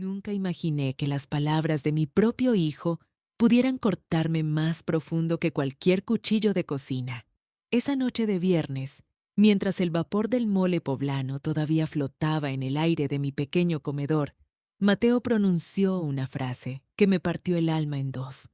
Nunca imaginé que las palabras de mi propio hijo pudieran cortarme más profundo que cualquier cuchillo de cocina. Esa noche de viernes, mientras el vapor del mole poblano todavía flotaba en el aire de mi pequeño comedor, Mateo pronunció una frase que me partió el alma en dos.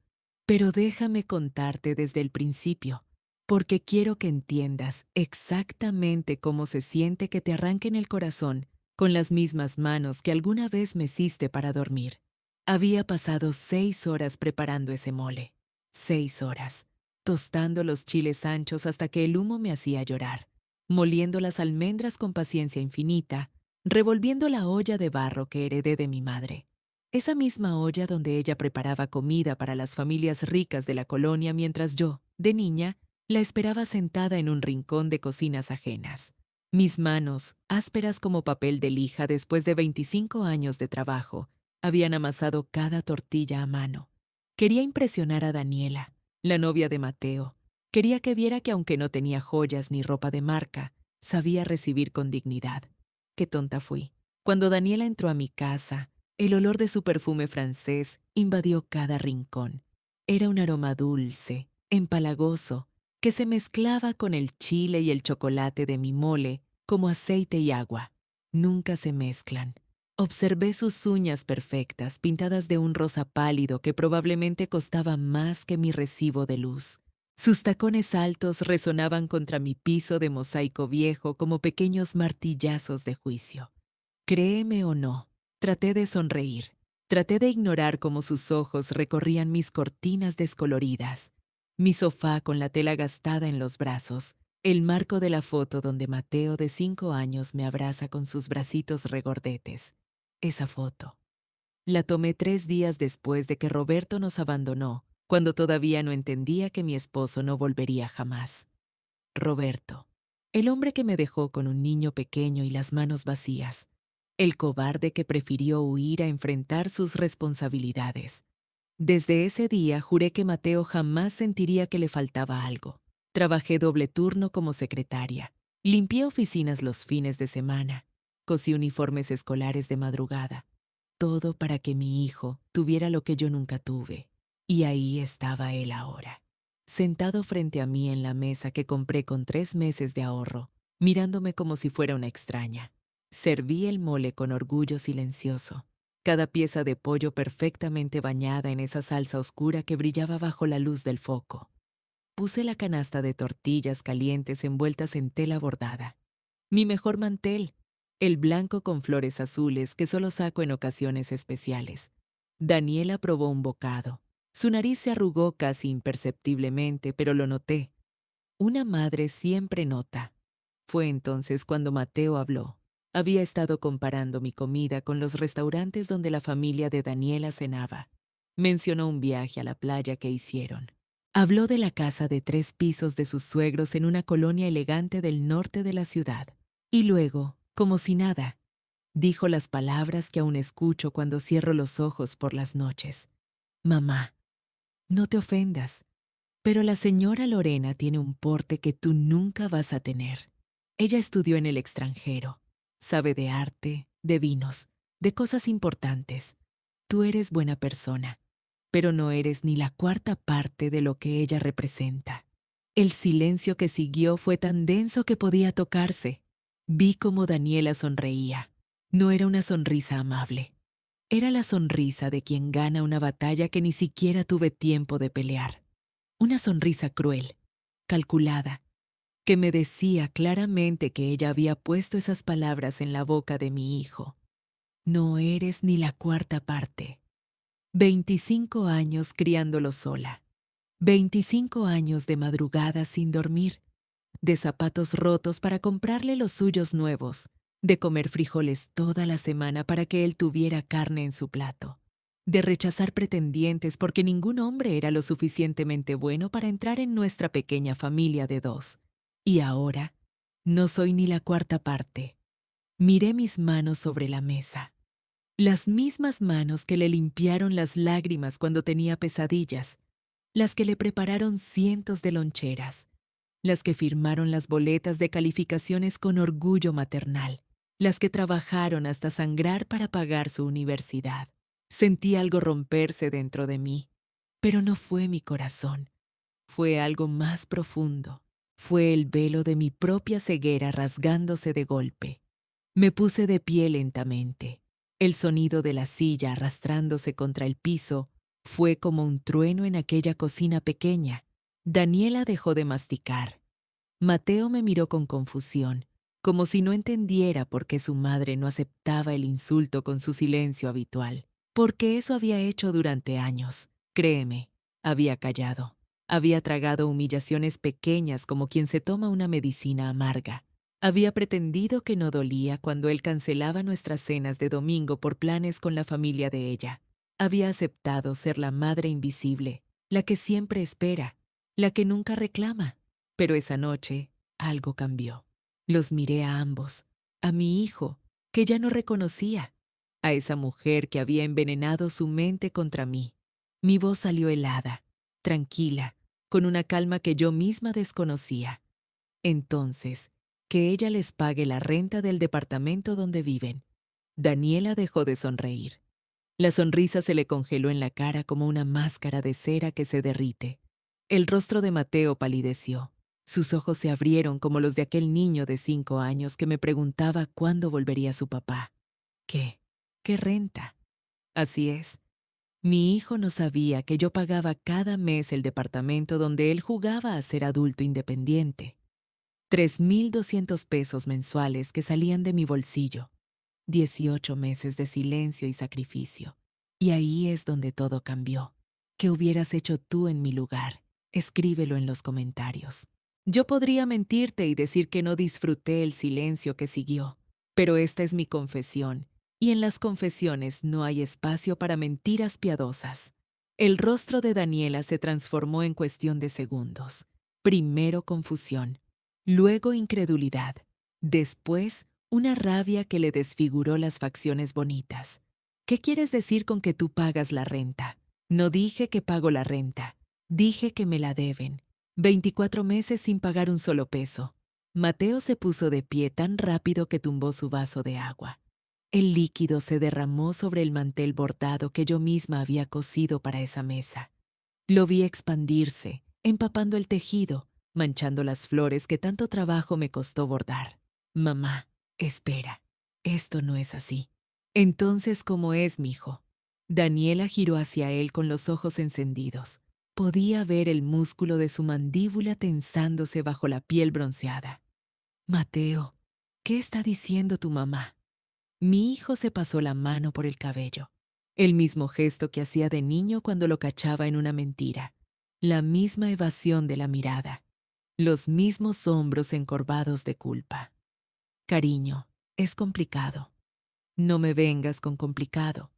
Pero déjame contarte desde el principio, porque quiero que entiendas exactamente cómo se siente que te arranquen el corazón con las mismas manos que alguna vez meciste para dormir. Había pasado 6 horas preparando ese mole. 6 horas, tostando los chiles anchos hasta que el humo me hacía llorar, moliendo las almendras con paciencia infinita, revolviendo la olla de barro que heredé de mi madre. Esa misma olla donde ella preparaba comida para las familias ricas de la colonia mientras yo, de niña, la esperaba sentada en un rincón de cocinas ajenas. Mis manos, ásperas como papel de lija después de 25 años de trabajo, habían amasado cada tortilla a mano. Quería impresionar a Daniela, la novia de Mateo. Quería que viera que aunque no tenía joyas ni ropa de marca, sabía recibir con dignidad. Qué tonta fui. Cuando Daniela entró a mi casa, el olor de su perfume francés invadió cada rincón. Era un aroma dulce, empalagoso, que se mezclaba con el chile y el chocolate de mi mole como aceite y agua. Nunca se mezclan. Observé sus uñas perfectas, pintadas de un rosa pálido que probablemente costaba más que mi recibo de luz. Sus tacones altos resonaban contra mi piso de mosaico viejo como pequeños martillazos de juicio. Créeme o no, traté de sonreír. Traté de ignorar cómo sus ojos recorrían mis cortinas descoloridas, mi sofá con la tela gastada en los brazos, el marco de la foto donde Mateo de 5 años me abraza con sus bracitos regordetes. Esa foto. La tomé 3 días después de que Roberto nos abandonó, cuando todavía no entendía que mi esposo no volvería jamás. Roberto, el hombre que me dejó con un niño pequeño y las manos vacías, el cobarde que prefirió huir a enfrentar sus responsabilidades. Desde ese día juré que Mateo jamás sentiría que le faltaba algo. Trabajé doble turno como secretaria. Limpié oficinas los fines de semana. Cosí uniformes escolares de madrugada. Todo para que mi hijo tuviera lo que yo nunca tuve. Y ahí estaba él ahora, sentado frente a mí en la mesa que compré con 3 meses de ahorro, mirándome como si fuera una extraña. Serví el mole con orgullo silencioso, cada pieza de pollo perfectamente bañada en esa salsa oscura que brillaba bajo la luz del foco. Puse la canasta de tortillas calientes envueltas en tela bordada. Mi mejor mantel, el blanco con flores azules que solo saco en ocasiones especiales. Daniela probó un bocado. Su nariz se arrugó casi imperceptiblemente, pero lo noté. Una madre siempre nota. Fue entonces cuando Mateo habló. Había estado comparando mi comida con los restaurantes donde la familia de Daniela cenaba. Mencionó un viaje a la playa que hicieron. Habló de la casa de 3 pisos de sus suegros en una colonia elegante del norte de la ciudad. Y luego, como si nada, dijo las palabras que aún escucho cuando cierro los ojos por las noches. Mamá, no te ofendas, pero la señora Lorena tiene un porte que tú nunca vas a tener. Ella estudió en el extranjero. Sabe de arte, de vinos, de cosas importantes. Tú eres buena persona, pero no eres ni la cuarta parte de lo que ella representa. El silencio que siguió fue tan denso que podía tocarse. Vi cómo Daniela sonreía. No era una sonrisa amable. Era la sonrisa de quien gana una batalla que ni siquiera tuve tiempo de pelear. Una sonrisa cruel, calculada, que me decía claramente que ella había puesto esas palabras en la boca de mi hijo. No eres ni la cuarta parte. 25 años criándolo sola. 25 años de madrugada sin dormir, de zapatos rotos para comprarle los suyos nuevos, de comer frijoles toda la semana para que él tuviera carne en su plato, de rechazar pretendientes porque ningún hombre era lo suficientemente bueno para entrar en nuestra pequeña familia de 2. Y ahora, no soy ni la cuarta parte. Miré mis manos sobre la mesa. Las mismas manos que le limpiaron las lágrimas cuando tenía pesadillas, las que le prepararon cientos de loncheras, las que firmaron las boletas de calificaciones con orgullo maternal, las que trabajaron hasta sangrar para pagar su universidad. Sentí algo romperse dentro de mí, pero no fue mi corazón, fue algo más profundo. Fue el velo de mi propia ceguera rasgándose de golpe. Me puse de pie lentamente. El sonido de la silla arrastrándose contra el piso fue como un trueno en aquella cocina pequeña. Daniela dejó de masticar. Mateo me miró con confusión, como si no entendiera por qué su madre no aceptaba el insulto con su silencio habitual. Porque eso había hecho durante años. Créeme, había callado. Había tragado humillaciones pequeñas como quien se toma una medicina amarga. Había pretendido que no dolía cuando él cancelaba nuestras cenas de domingo por planes con la familia de ella. Había aceptado ser la madre invisible, la que siempre espera, la que nunca reclama. Pero esa noche algo cambió. Los miré a ambos, a mi hijo, que ya no reconocía, a esa mujer que había envenenado su mente contra mí. Mi voz salió helada, tranquila, con una calma que yo misma desconocía. Entonces, que ella les pague la renta del departamento donde viven. Daniela dejó de sonreír. La sonrisa se le congeló en la cara como una máscara de cera que se derrite. El rostro de Mateo palideció. Sus ojos se abrieron como los de aquel niño de 5 años que me preguntaba cuándo volvería su papá. ¿Qué? ¿Qué renta? Así es. Mi hijo no sabía que yo pagaba cada mes el departamento donde él jugaba a ser adulto independiente. 3,200 pesos mensuales que salían de mi bolsillo. 18 meses de silencio y sacrificio. Y ahí es donde todo cambió. ¿Qué hubieras hecho tú en mi lugar? Escríbelo en los comentarios. Yo podría mentirte y decir que no disfruté el silencio que siguió, pero esta es mi confesión, y en las confesiones no hay espacio para mentiras piadosas. El rostro de Daniela se transformó en cuestión de segundos. Primero confusión, luego incredulidad, después una rabia que le desfiguró las facciones bonitas. ¿Qué quieres decir con que tú pagas la renta? No dije que pago la renta, dije que me la deben. 24 meses sin pagar un solo peso. Mateo se puso de pie tan rápido que tumbó su vaso de agua. El líquido se derramó sobre el mantel bordado que yo misma había cosido para esa mesa. Lo vi expandirse, empapando el tejido, manchando las flores que tanto trabajo me costó bordar. Mamá, espera, esto no es así. Entonces, ¿cómo es, mijo? Daniela giró hacia él con los ojos encendidos. Podía ver el músculo de su mandíbula tensándose bajo la piel bronceada. Mateo, ¿qué está diciendo tu mamá? Mi hijo se pasó la mano por el cabello. El mismo gesto que hacía de niño cuando lo cachaba en una mentira. La misma evasión de la mirada. Los mismos hombros encorvados de culpa. Cariño, es complicado. No me vengas con complicado.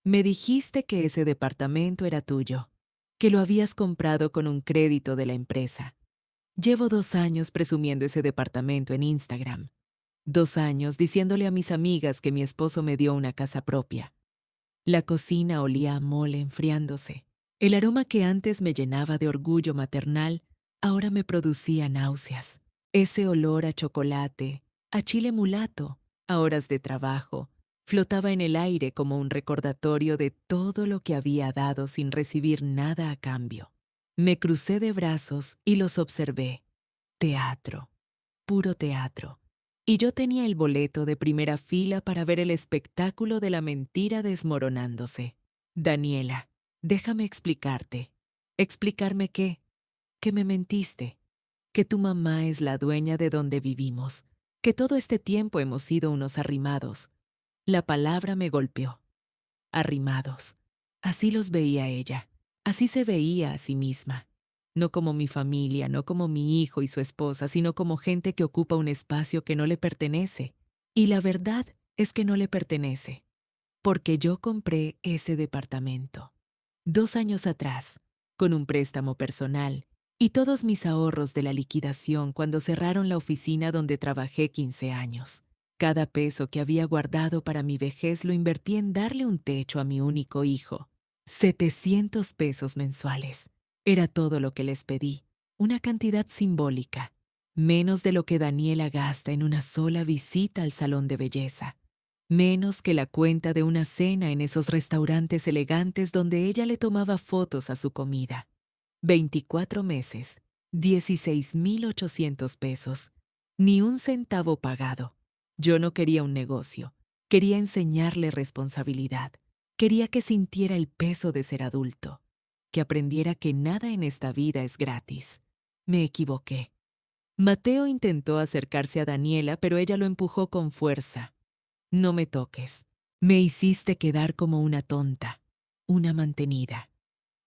Me dijiste que ese departamento era tuyo, que lo habías comprado con un crédito de la empresa. Llevo 2 años presumiendo ese departamento en Instagram. 2 años diciéndole a mis amigas que mi esposo me dio una casa propia. La cocina olía a mole enfriándose. El aroma que antes me llenaba de orgullo maternal, ahora me producía náuseas. Ese olor a chocolate, a chile mulato, a horas de trabajo, flotaba en el aire como un recordatorio de todo lo que había dado sin recibir nada a cambio. Me crucé de brazos y los observé. Teatro, puro teatro. Y yo tenía el boleto de primera fila para ver el espectáculo de la mentira desmoronándose. Daniela, déjame explicarte. ¿Explicarme qué? Que me mentiste. Que tu mamá es la dueña de donde vivimos. Que todo este tiempo hemos sido unos arrimados. La palabra me golpeó. Arrimados. Así los veía ella. Así se veía a sí misma. No como mi familia, no como mi hijo y su esposa, sino como gente que ocupa un espacio que no le pertenece. Y la verdad es que no le pertenece. Porque yo compré ese departamento. 2 años atrás, con un préstamo personal y todos mis ahorros de la liquidación cuando cerraron la oficina donde trabajé 15 años. Cada peso que había guardado para mi vejez lo invertí en darle un techo a mi único hijo. 700 pesos mensuales. Era todo lo que les pedí, una cantidad simbólica. menos de lo que Daniela gasta en una sola visita al salón de belleza, menos que la cuenta de una cena en esos restaurantes elegantes donde ella le tomaba fotos a su comida. 24 meses, 16,800 pesos, ni un centavo pagado. Yo no quería un negocio, quería enseñarle responsabilidad, quería que sintiera el peso de ser adulto, que aprendiera que nada en esta vida es gratis. Me equivoqué. Mateo intentó acercarse a Daniela, pero ella lo empujó con fuerza. No me toques. Me hiciste quedar como una tonta, una mantenida.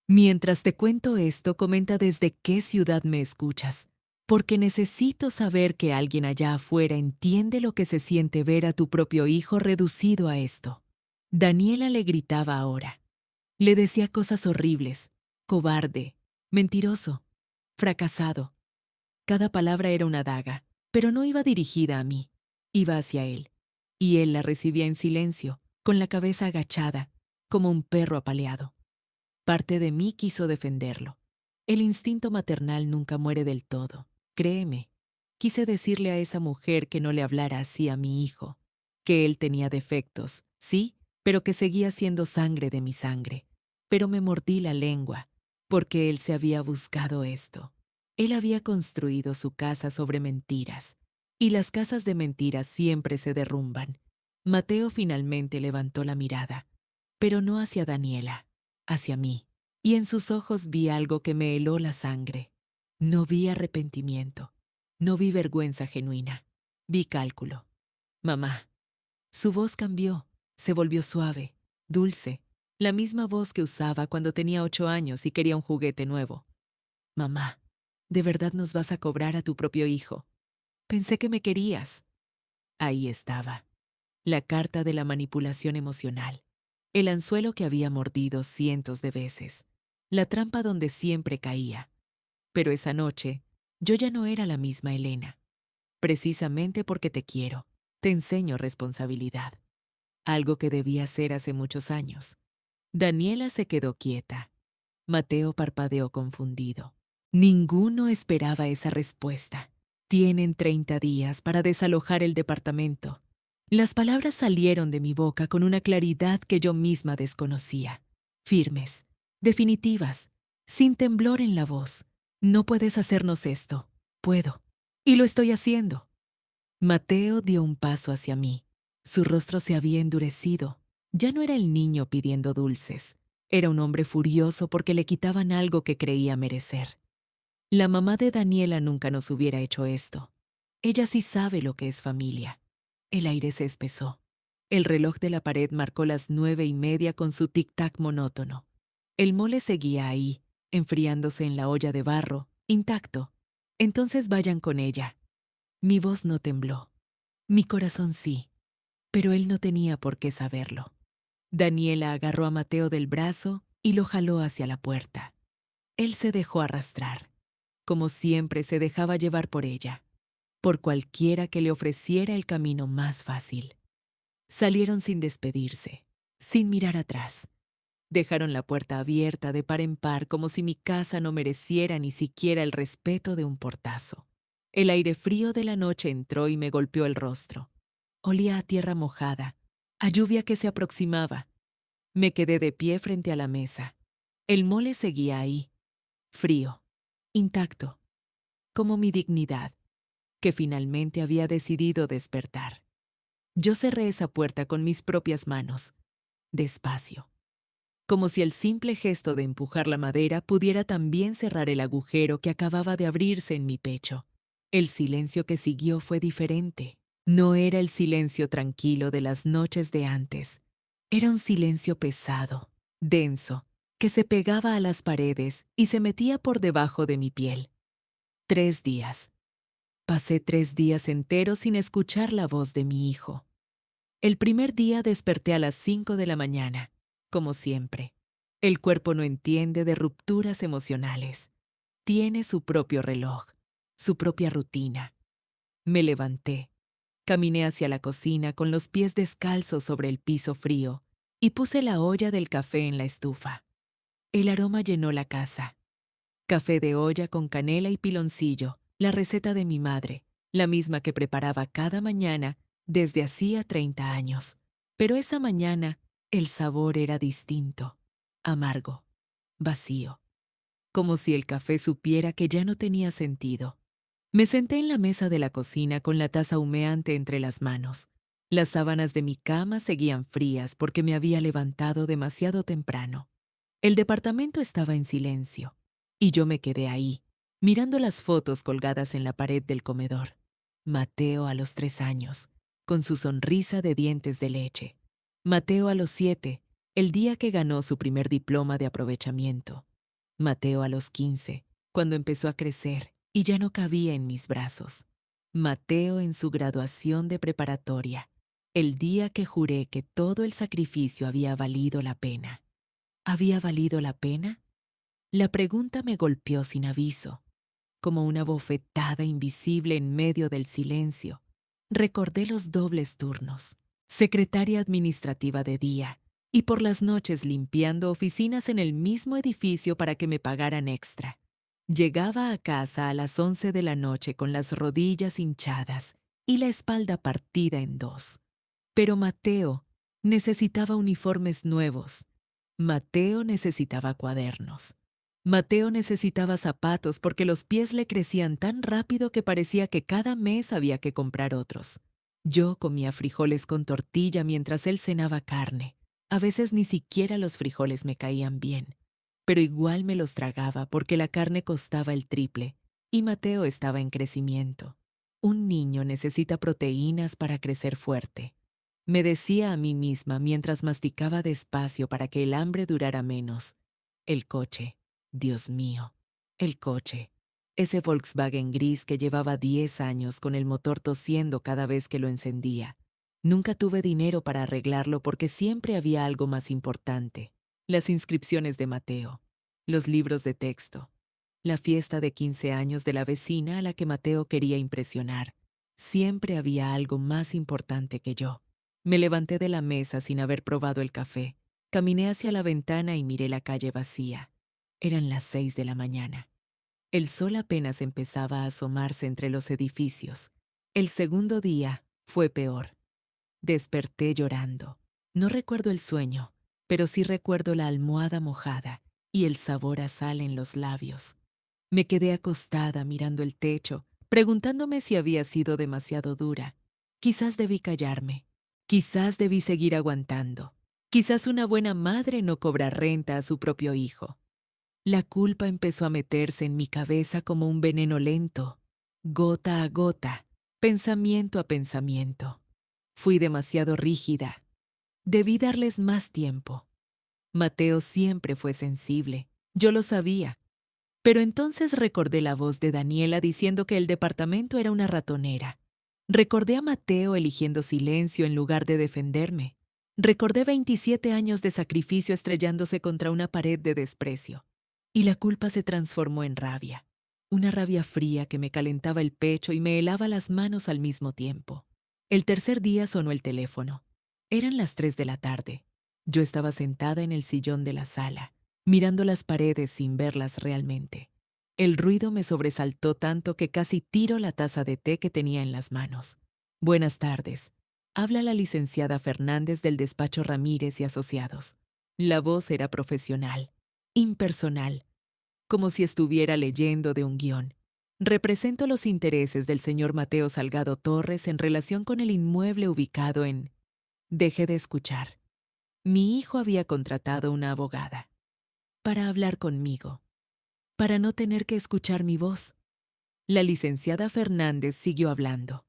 Mientras te cuento esto, comenta desde qué ciudad me escuchas, porque necesito saber que alguien allá afuera entiende lo que se siente ver a tu propio hijo reducido a esto. Daniela le gritaba ahora. Le decía cosas horribles, cobarde, mentiroso, fracasado. Cada palabra era una daga, pero no iba dirigida a mí, iba hacia él. Y él la recibía en silencio, con la cabeza agachada, como un perro apaleado. Parte de mí quiso defenderlo. El instinto maternal nunca muere del todo, créeme. Quise decirle a esa mujer que no le hablara así a mi hijo, que él tenía defectos, sí, pero que seguía siendo sangre de mi sangre. Pero me mordí la lengua, porque él se había buscado esto. Él había construido su casa sobre mentiras, y las casas de mentiras siempre se derrumban. Mateo finalmente levantó la mirada, pero no hacia Daniela, hacia mí, y en sus ojos vi algo que me heló la sangre. No vi arrepentimiento, no vi vergüenza genuina, vi cálculo. Mamá. Su voz cambió, se volvió suave, dulce, la misma voz que usaba cuando tenía 8 años y quería un juguete nuevo. Mamá, ¿de verdad nos vas a cobrar a tu propio hijo? Pensé que me querías. Ahí estaba, la carta de la manipulación emocional, el anzuelo que había mordido cientos de veces, la trampa donde siempre caía. Pero esa noche, yo ya no era la misma Elena. Precisamente porque te quiero, te enseño responsabilidad. Algo que debía hacer hace muchos años. Daniela se quedó quieta. Mateo parpadeó confundido. Ninguno esperaba esa respuesta. Tienen 30 días para desalojar el departamento. Las palabras salieron de mi boca con una claridad que yo misma desconocía. Firmes, definitivas, sin temblor en la voz. No puedes hacernos esto. Puedo. Y lo estoy haciendo. Mateo dio un paso hacia mí. Su rostro se había endurecido. Ya no era el niño pidiendo dulces. Era un hombre furioso porque le quitaban algo que creía merecer. La mamá de Daniela nunca nos hubiera hecho esto. Ella sí sabe lo que es familia. El aire se espesó. El reloj de la pared marcó las 9:30 con su tic-tac monótono. El mole seguía ahí, enfriándose en la olla de barro, intacto. Entonces vayan con ella. Mi voz no tembló. Mi corazón sí. Pero él no tenía por qué saberlo. Daniela agarró a Mateo del brazo y lo jaló hacia la puerta. Él se dejó arrastrar. Como siempre se dejaba llevar por ella, por cualquiera que le ofreciera el camino más fácil. Salieron sin despedirse, sin mirar atrás. Dejaron la puerta abierta de par en par como si mi casa no mereciera ni siquiera el respeto de un portazo. El aire frío de la noche entró y me golpeó el rostro. Olía a tierra mojada, a lluvia que se aproximaba. Me quedé de pie frente a la mesa. El mole seguía ahí, frío, intacto, como mi dignidad, que finalmente había decidido despertar. Yo cerré esa puerta con mis propias manos, despacio, como si el simple gesto de empujar la madera pudiera también cerrar el agujero que acababa de abrirse en mi pecho. El silencio que siguió fue diferente. No era el silencio tranquilo de las noches de antes. Era un silencio pesado, denso, que se pegaba a las paredes y se metía por debajo de mi piel. 3 días. Pasé 3 días enteros sin escuchar la voz de mi hijo. El primer día desperté a las 5 de la mañana, como siempre. El cuerpo no entiende de rupturas emocionales. Tiene su propio reloj, su propia rutina. Me levanté, caminé hacia la cocina con los pies descalzos sobre el piso frío y puse la olla del café en la estufa. El aroma llenó la casa. Café de olla con canela y piloncillo, la receta de mi madre, la misma que preparaba cada mañana desde hacía 30 años. Pero esa mañana el sabor era distinto, amargo, vacío, como si el café supiera que ya no tenía sentido. Me senté en la mesa de la cocina con la taza humeante entre las manos. Las sábanas de mi cama seguían frías porque me había levantado demasiado temprano. El departamento estaba en silencio, y yo me quedé ahí, mirando las fotos colgadas en la pared del comedor. Mateo a los 3 años, con su sonrisa de dientes de leche. Mateo a los 7, el día que ganó su primer diploma de aprovechamiento. Mateo a los 15, cuando empezó a crecer y ya no cabía en mis brazos. Mateo en su graduación de preparatoria, el día que juré que todo el sacrificio había valido la pena. ¿Había valido la pena? La pregunta me golpeó sin aviso, como una bofetada invisible en medio del silencio. Recordé los dobles turnos, secretaria administrativa de día y por las noches limpiando oficinas en el mismo edificio para que me pagaran extra. Llegaba a casa a las 11 de la noche con las rodillas hinchadas y la espalda partida en dos. Pero Mateo necesitaba uniformes nuevos. Mateo necesitaba cuadernos. Mateo necesitaba zapatos porque los pies le crecían tan rápido que parecía que cada mes había que comprar otros. Yo comía frijoles con tortilla mientras él cenaba carne. A veces ni siquiera los frijoles me caían bien, pero igual me los tragaba porque la carne costaba el triple y Mateo estaba en crecimiento. Un niño necesita proteínas para crecer fuerte. Me decía a mí misma mientras masticaba despacio para que el hambre durara menos. El coche. Dios mío, el coche. Ese Volkswagen gris que llevaba 10 años con el motor tosiendo cada vez que lo encendía. Nunca tuve dinero para arreglarlo porque siempre había algo más importante. Las inscripciones de Mateo, los libros de texto, la fiesta de 15 años de la vecina a la que Mateo quería impresionar. Siempre había algo más importante que yo. Me levanté de la mesa sin haber probado el café. Caminé hacia la ventana y miré la calle vacía. Eran las 6 de la mañana. El sol apenas empezaba a asomarse entre los edificios. El segundo día fue peor. Desperté llorando. No recuerdo el sueño, pero sí recuerdo la almohada mojada y el sabor a sal en los labios. Me quedé acostada mirando el techo, preguntándome si había sido demasiado dura. Quizás debí callarme. Quizás debí seguir aguantando. Quizás una buena madre no cobra renta a su propio hijo. La culpa empezó a meterse en mi cabeza como un veneno lento, gota a gota, pensamiento a pensamiento. Fui demasiado rígida. Debí darles más tiempo. Mateo siempre fue sensible, yo lo sabía. Pero entonces recordé la voz de Daniela diciendo que el departamento era una ratonera. Recordé a Mateo eligiendo silencio en lugar de defenderme. Recordé 27 años de sacrificio estrellándose contra una pared de desprecio. Y la culpa se transformó en rabia. Una rabia fría que me calentaba el pecho y me helaba las manos al mismo tiempo. El tercer día sonó el teléfono. Eran las 3 de la tarde. Yo estaba sentada en el sillón de la sala, mirando las paredes sin verlas realmente. El ruido me sobresaltó tanto que casi tiro la taza de té que tenía en las manos. Buenas tardes. Habla la licenciada Fernández del despacho Ramírez y Asociados. La voz era profesional, impersonal, como si estuviera leyendo de un guión. Represento los intereses del señor Mateo Salgado Torres en relación con el inmueble ubicado en... Dejé de escuchar. Mi hijo había contratado una abogada para hablar conmigo, para no tener que escuchar mi voz. La licenciada Fernández siguió hablando.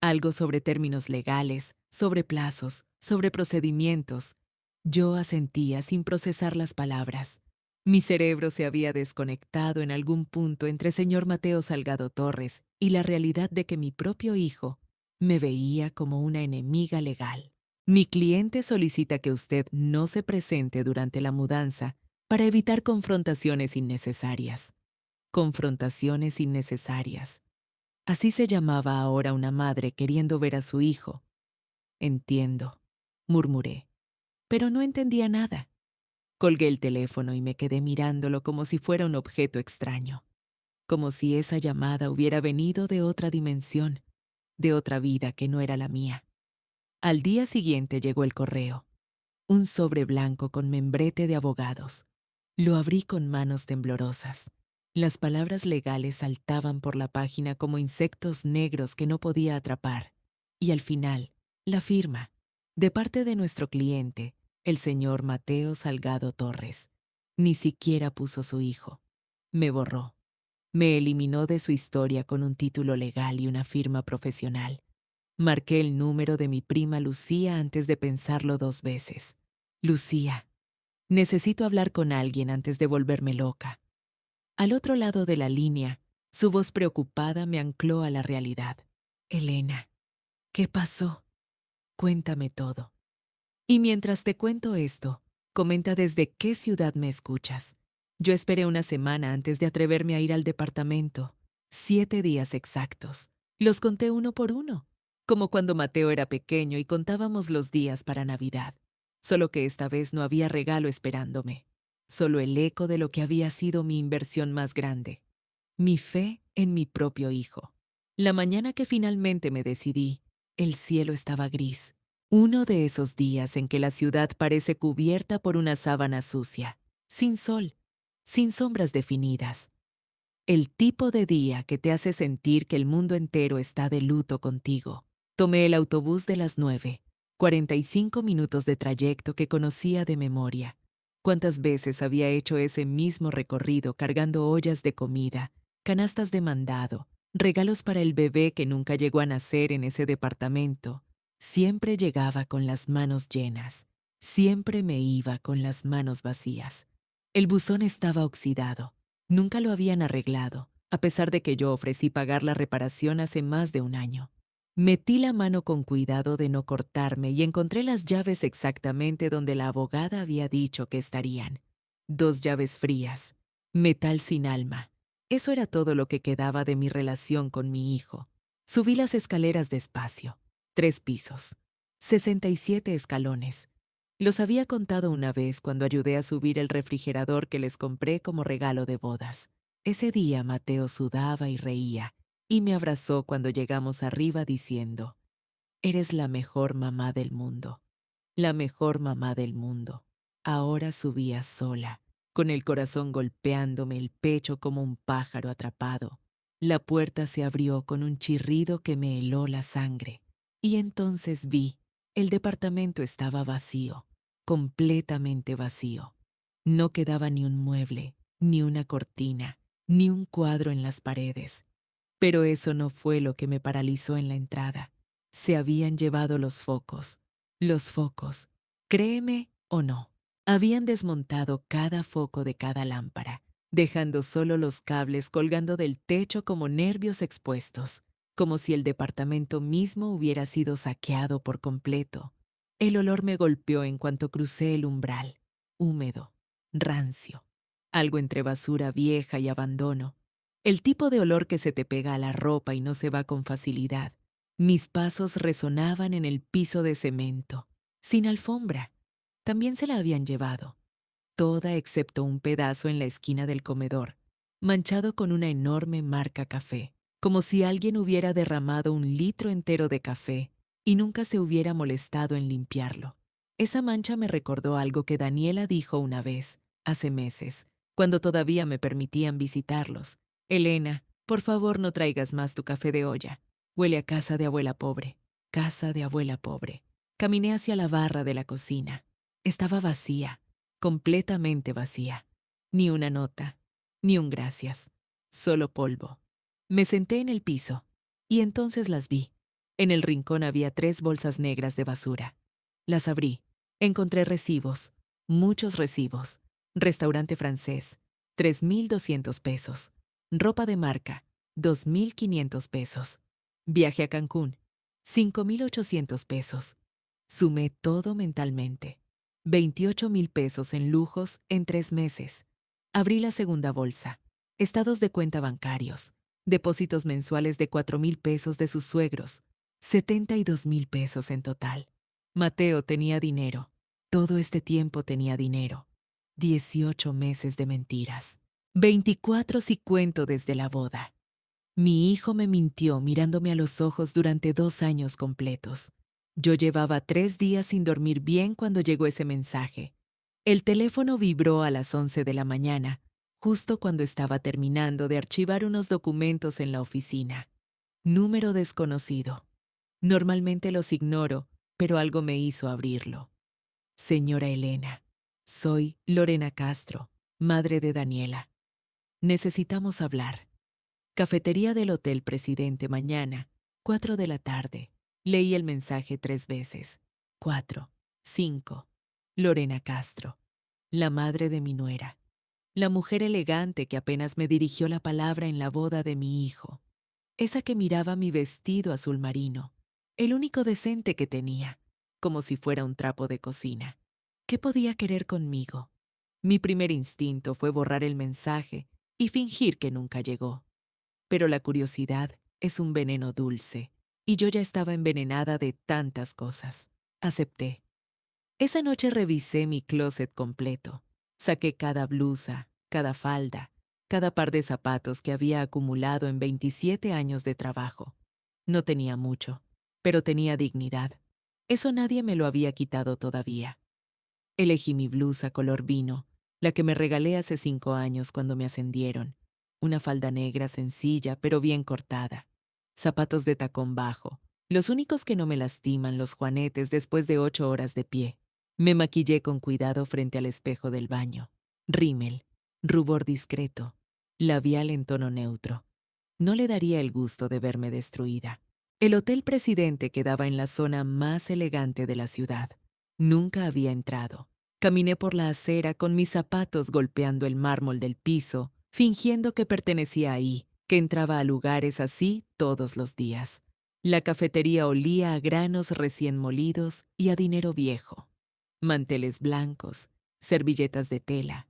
Algo sobre términos legales, sobre plazos, sobre procedimientos. Yo asentía sin procesar las palabras. Mi cerebro se había desconectado en algún punto entre señor Mateo Salgado Torres y la realidad de que mi propio hijo me veía como una enemiga legal. Mi cliente solicita que usted no se presente durante la mudanza para evitar confrontaciones innecesarias. Confrontaciones innecesarias. Así se llamaba ahora una madre queriendo ver a su hijo. Entiendo, murmuré, pero no entendía nada. Colgué el teléfono y me quedé mirándolo como si fuera un objeto extraño. como si esa llamada hubiera venido de otra dimensión, de otra vida que no era la mía. Al día siguiente llegó el correo, un sobre blanco con membrete de abogados. Lo abrí con manos temblorosas. Las palabras legales saltaban por la página como insectos negros que no podía atrapar. Y al final, la firma, de parte de nuestro cliente, el señor Mateo Salgado Torres. Ni siquiera puso su hijo. Me borró. Me eliminó de su historia con un título legal y una firma profesional. Marqué el número de mi prima Lucía antes de pensarlo 2 veces. Lucía, necesito hablar con alguien antes de volverme loca. Al otro lado de la línea, su voz preocupada me ancló a la realidad. Elena, ¿qué pasó? Cuéntame todo. Y mientras te cuento esto, comenta desde qué ciudad me escuchas. Yo esperé una semana antes de atreverme a ir al departamento. 7 días exactos. Los conté uno por uno, como cuando Mateo era pequeño y contábamos los días para Navidad. Solo que esta vez no había regalo esperándome. Solo el eco de lo que había sido mi inversión más grande. Mi fe en mi propio hijo. La mañana que finalmente me decidí, el cielo estaba gris. Uno de esos días en que la ciudad parece cubierta por una sábana sucia, sin sol, sin sombras definidas. El tipo de día que te hace sentir que el mundo entero está de luto contigo. Tomé el autobús de las 9, 45 minutos de trayecto que conocía de memoria. ¿Cuántas veces había hecho ese mismo recorrido cargando ollas de comida, canastas de mandado, regalos para el bebé que nunca llegó a nacer en ese departamento? Siempre llegaba con las manos llenas. Siempre me iba con las manos vacías. El buzón estaba oxidado. Nunca lo habían arreglado, a pesar de que yo ofrecí pagar la reparación hace más de un año. Metí la mano con cuidado de no cortarme y encontré las llaves exactamente donde la abogada había dicho que estarían. 2 llaves frías, metal sin alma. Eso era todo lo que quedaba de mi relación con mi hijo. Subí las escaleras despacio. 3 pisos. 67 escalones. Los había contado una vez cuando ayudé a subir el refrigerador que les compré como regalo de bodas. Ese día Mateo sudaba y reía, y me abrazó cuando llegamos arriba diciendo, «Eres la mejor mamá del mundo, la mejor mamá del mundo». Ahora subía sola, con el corazón golpeándome el pecho como un pájaro atrapado. La puerta se abrió con un chirrido que me heló la sangre, y entonces vi, el departamento estaba vacío, completamente vacío. No quedaba ni un mueble, ni una cortina, ni un cuadro en las paredes. Pero eso no fue lo que me paralizó en la entrada. Se habían llevado los focos. Los focos, créeme o no, habían desmontado cada foco de cada lámpara, dejando solo los cables colgando del techo como nervios expuestos, como si el departamento mismo hubiera sido saqueado por completo. El olor me golpeó en cuanto crucé el umbral, húmedo, rancio, algo entre basura vieja y abandono. El tipo de olor que se te pega a la ropa y no se va con facilidad. Mis pasos resonaban en el piso de cemento, sin alfombra. También se la habían llevado, toda excepto un pedazo en la esquina del comedor, manchado con una enorme marca café, como si alguien hubiera derramado 1 litro entero de café y nunca se hubiera molestado en limpiarlo. Esa mancha me recordó algo que Daniela dijo una vez, hace meses, cuando todavía me permitían visitarlos. Elena, por favor no traigas más tu café de olla. Huele a casa de abuela pobre. Casa de abuela pobre. Caminé hacia la barra de la cocina. Estaba vacía, completamente vacía. Ni una nota, ni un gracias. Solo polvo. Me senté en el piso, y entonces las vi. En el rincón había 3 bolsas negras de basura. Las abrí. Encontré recibos, muchos recibos. Restaurante francés, 3,200 pesos. Ropa de marca, 2,500 pesos. Viaje a Cancún, 5,800 pesos. Sumé todo mentalmente. 28,000 pesos en lujos en 3 meses. Abrí la segunda bolsa. Estados de cuenta bancarios. Depósitos mensuales de 4,000 pesos de sus suegros. 72,000 pesos en total. Mateo tenía dinero. Todo este tiempo tenía dinero. 18 meses de mentiras. 24 si cuento desde la boda. Mi hijo me mintió mirándome a los ojos durante 2 años completos. Yo llevaba 3 días sin dormir bien cuando llegó ese mensaje. El teléfono vibró a las 11 de la mañana, justo cuando estaba terminando de archivar unos documentos en la oficina. Número desconocido. Normalmente los ignoro, pero algo me hizo abrirlo. Señora Elena, soy Lorena Castro, madre de Daniela. Necesitamos hablar. Cafetería del Hotel Presidente mañana, 4 de la tarde. Leí el mensaje 3 veces. 4, 5. Lorena Castro, la madre de mi nuera. La mujer elegante que apenas me dirigió la palabra en la boda de mi hijo. Esa que miraba mi vestido azul marino, el único decente que tenía, como si fuera un trapo de cocina. ¿Qué podía querer conmigo? Mi primer instinto fue borrar el mensaje y fingir que nunca llegó. Pero la curiosidad es un veneno dulce, y yo ya estaba envenenada de tantas cosas. Acepté. Esa noche revisé mi closet completo. Saqué cada blusa, cada falda, cada par de zapatos que había acumulado en 27 años de trabajo. No tenía mucho, pero tenía dignidad. Eso nadie me lo había quitado todavía. Elegí mi blusa color vino, la que me regalé hace 5 años cuando me ascendieron. Una falda negra sencilla pero bien cortada. Zapatos de tacón bajo, los únicos que no me lastiman los juanetes después de 8 horas de pie. Me maquillé con cuidado frente al espejo del baño. Rímel, rubor discreto, labial en tono neutro. No le daría el gusto de verme destruida. El Hotel Presidente quedaba en la zona más elegante de la ciudad. Nunca había entrado. Caminé por la acera con mis zapatos golpeando el mármol del piso, fingiendo que pertenecía ahí, que entraba a lugares así todos los días. La cafetería olía a granos recién molidos y a dinero viejo. Manteles blancos, servilletas de tela,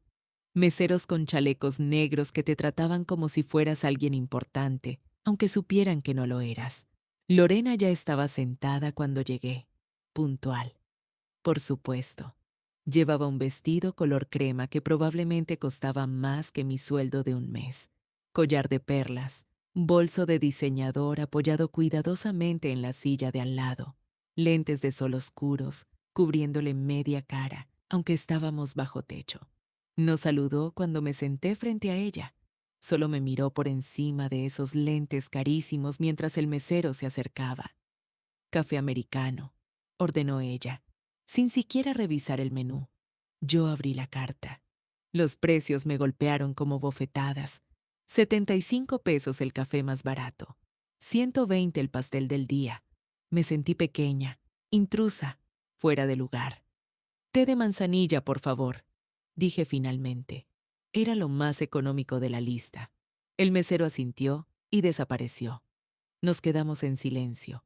meseros con chalecos negros que te trataban como si fueras alguien importante, aunque supieran que no lo eras. Lorena ya estaba sentada cuando llegué, puntual. Por supuesto. Llevaba un vestido color crema que probablemente costaba más que mi sueldo de un mes. Collar de perlas, bolso de diseñador apoyado cuidadosamente en la silla de al lado, lentes de sol oscuros, cubriéndole media cara, aunque estábamos bajo techo. No saludó cuando me senté frente a ella. Solo me miró por encima de esos lentes carísimos mientras el mesero se acercaba. Café americano, ordenó ella, sin siquiera revisar el menú. Yo abrí la carta. Los precios me golpearon como bofetadas. 75 pesos el café más barato. 120 el pastel del día. Me sentí pequeña, intrusa, fuera de lugar. Té de manzanilla, por favor, dije finalmente. Era lo más económico de la lista. El mesero asintió y desapareció. Nos quedamos en silencio.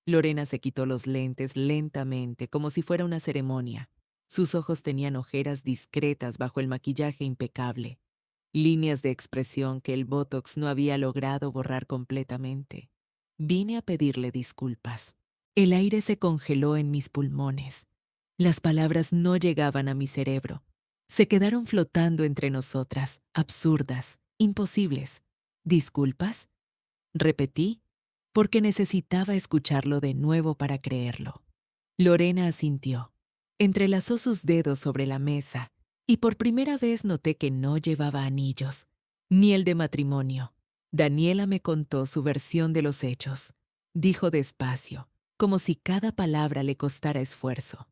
Lorena se quitó los lentes lentamente, como si fuera una ceremonia. Sus ojos tenían ojeras discretas bajo el maquillaje impecable, líneas de expresión que el Botox no había logrado borrar completamente. Vine a pedirle disculpas. El aire se congeló en mis pulmones. Las palabras no llegaban a mi cerebro. Se quedaron flotando entre nosotras, absurdas, imposibles. ¿Disculpas? Repetí, porque necesitaba escucharlo de nuevo para creerlo. Lorena asintió. Entrelazó sus dedos sobre la mesa y por primera vez noté que no llevaba anillos, ni el de matrimonio. Daniela me contó su versión de los hechos. Dijo despacio, como si cada palabra le costara esfuerzo.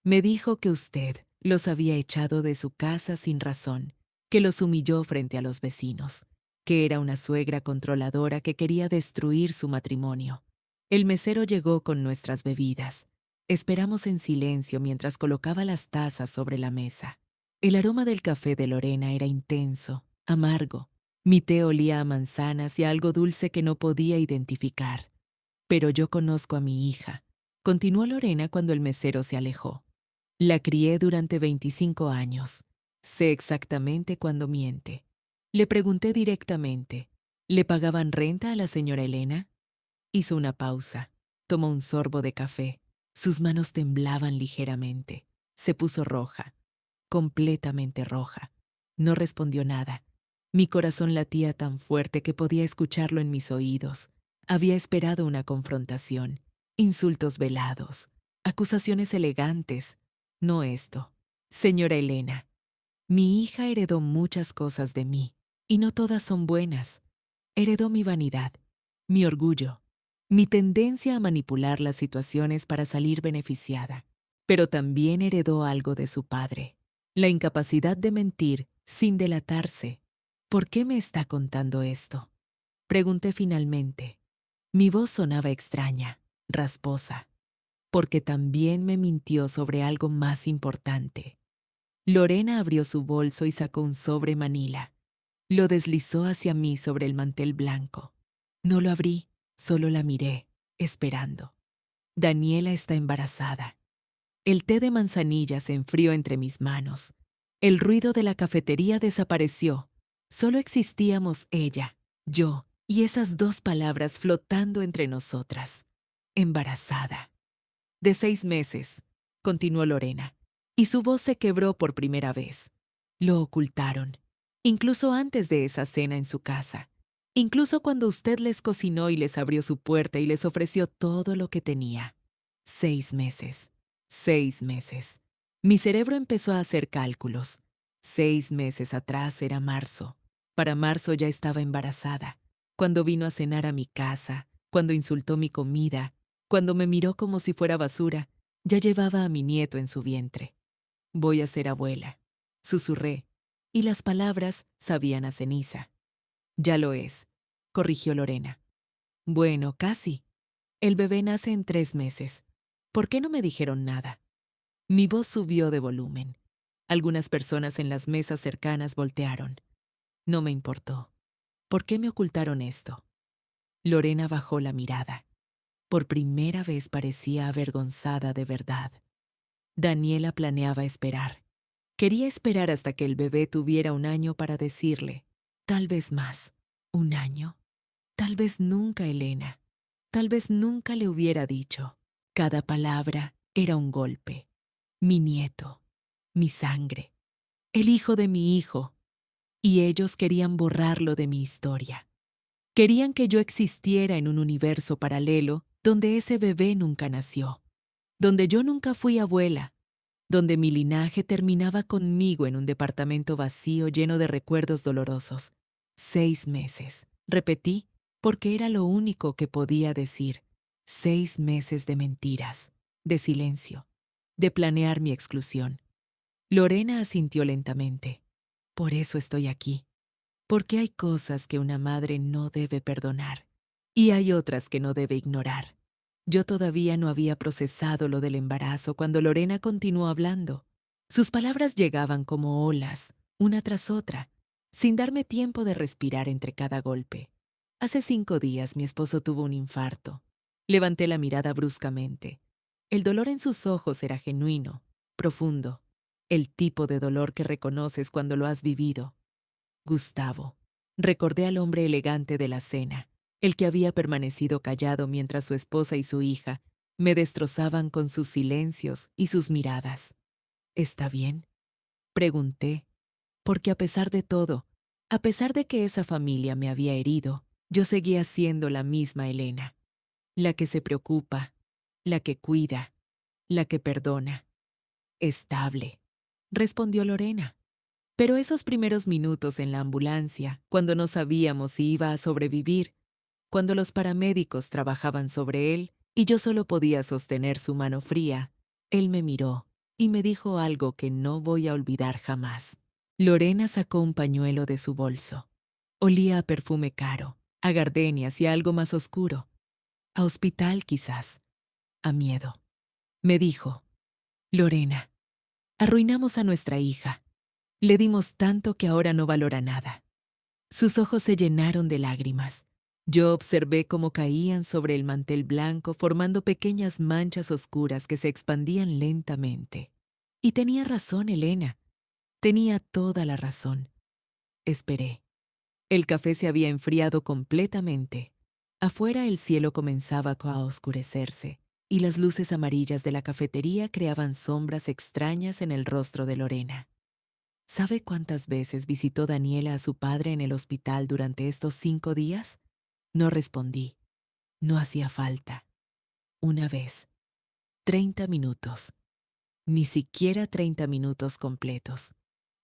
Me dijo que usted los había echado de su casa sin razón, que los humilló frente a los vecinos, que era una suegra controladora que quería destruir su matrimonio. El mesero llegó con nuestras bebidas. Esperamos en silencio mientras colocaba las tazas sobre la mesa. El aroma del café de Lorena era intenso, amargo. Mi té olía a manzanas y a algo dulce que no podía identificar. Pero yo conozco a mi hija, continuó Lorena cuando el mesero se alejó. La crié durante 25 años. Sé exactamente cuándo miente. Le pregunté directamente, ¿le pagaban renta a la señora Elena? Hizo una pausa, tomó un sorbo de café. Sus manos temblaban ligeramente. Se puso roja, completamente roja. No respondió nada. Mi corazón latía tan fuerte que podía escucharlo en mis oídos. Había esperado una confrontación, insultos velados, acusaciones elegantes. No esto. Señora Elena, mi hija heredó muchas cosas de mí, y no todas son buenas. Heredó mi vanidad, mi orgullo, mi tendencia a manipular las situaciones para salir beneficiada. Pero también heredó algo de su padre, la incapacidad de mentir sin delatarse. ¿Por qué me está contando esto? Pregunté finalmente. Mi voz sonaba extraña, rasposa, porque también me mintió sobre algo más importante. Lorena abrió su bolso y sacó un sobre manila. Lo deslizó hacia mí sobre el mantel blanco. No lo abrí, solo la miré, esperando. Daniela está embarazada. El té de manzanilla se enfrió entre mis manos. El ruido de la cafetería desapareció. Solo existíamos ella, yo y esas dos palabras flotando entre nosotras. Embarazada. De 6 meses, continuó Lorena, y su voz se quebró por primera vez. Lo ocultaron, incluso antes de esa cena en su casa, incluso cuando usted les cocinó y les abrió su puerta y les ofreció todo lo que tenía. 6 meses. 6 meses. Mi cerebro empezó a hacer cálculos. 6 meses atrás era marzo. Para marzo ya estaba embarazada. Cuando vino a cenar a mi casa, cuando insultó mi comida, cuando me miró como si fuera basura, ya llevaba a mi nieto en su vientre. Voy a ser abuela, susurré, y las palabras sabían a ceniza. Ya lo es, corrigió Lorena. Bueno, casi. El bebé nace en 3 meses. ¿Por qué no me dijeron nada? Mi voz subió de volumen. Algunas personas en las mesas cercanas voltearon. No me importó. ¿Por qué me ocultaron esto? Lorena bajó la mirada. Por primera vez parecía avergonzada de verdad. Daniela planeaba esperar. Quería esperar hasta que el bebé tuviera 1 año para decirle, tal vez más, 1 año. Tal vez nunca, Elena. Tal vez nunca le hubiera dicho. Cada palabra era un golpe. Mi nieto, mi sangre, el hijo de mi hijo. Y ellos querían borrarlo de mi historia. Querían que yo existiera en un universo paralelo donde ese bebé nunca nació, donde yo nunca fui abuela, donde mi linaje terminaba conmigo en un departamento vacío lleno de recuerdos dolorosos. 6 meses, repetí, porque era lo único que podía decir. 6 meses de mentiras, de silencio, de planear mi exclusión. Lorena asintió lentamente. Por eso estoy aquí. Porque hay cosas que una madre no debe perdonar y hay otras que no debe ignorar. Yo todavía no había procesado lo del embarazo cuando Lorena continuó hablando. Sus palabras llegaban como olas, una tras otra, sin darme tiempo de respirar entre cada golpe. Hace 5 días mi esposo tuvo un infarto. Levanté la mirada bruscamente. El dolor en sus ojos era genuino, profundo, el tipo de dolor que reconoces cuando lo has vivido. Gustavo. Recordé al hombre elegante de la cena, el que había permanecido callado mientras su esposa y su hija me destrozaban con sus silencios y sus miradas. ¿Está bien?, pregunté, porque a pesar de todo, a pesar de que esa familia me había herido, yo seguía siendo la misma Elena, la que se preocupa, la que cuida, la que perdona. Estable, respondió Lorena. Pero esos primeros minutos en la ambulancia, cuando no sabíamos si iba a sobrevivir, cuando los paramédicos trabajaban sobre él y yo solo podía sostener su mano fría, él me miró y me dijo algo que no voy a olvidar jamás. Lorena sacó un pañuelo de su bolso. Olía a perfume caro, a gardenias y a algo más oscuro. A hospital, quizás. A miedo. Me dijo, Lorena, arruinamos a nuestra hija. Le dimos tanto que ahora no valora nada. Sus ojos se llenaron de lágrimas. Yo observé cómo caían sobre el mantel blanco formando pequeñas manchas oscuras que se expandían lentamente. Y tenía razón, Elena. Tenía toda la razón. Esperé. El café se había enfriado completamente. Afuera el cielo comenzaba a oscurecerse, y las luces amarillas de la cafetería creaban sombras extrañas en el rostro de Lorena. ¿Sabe cuántas veces visitó Daniela a su padre en el hospital durante estos 5 días? No respondí. No hacía falta. Una vez. 30 minutos. Ni siquiera 30 minutos completos.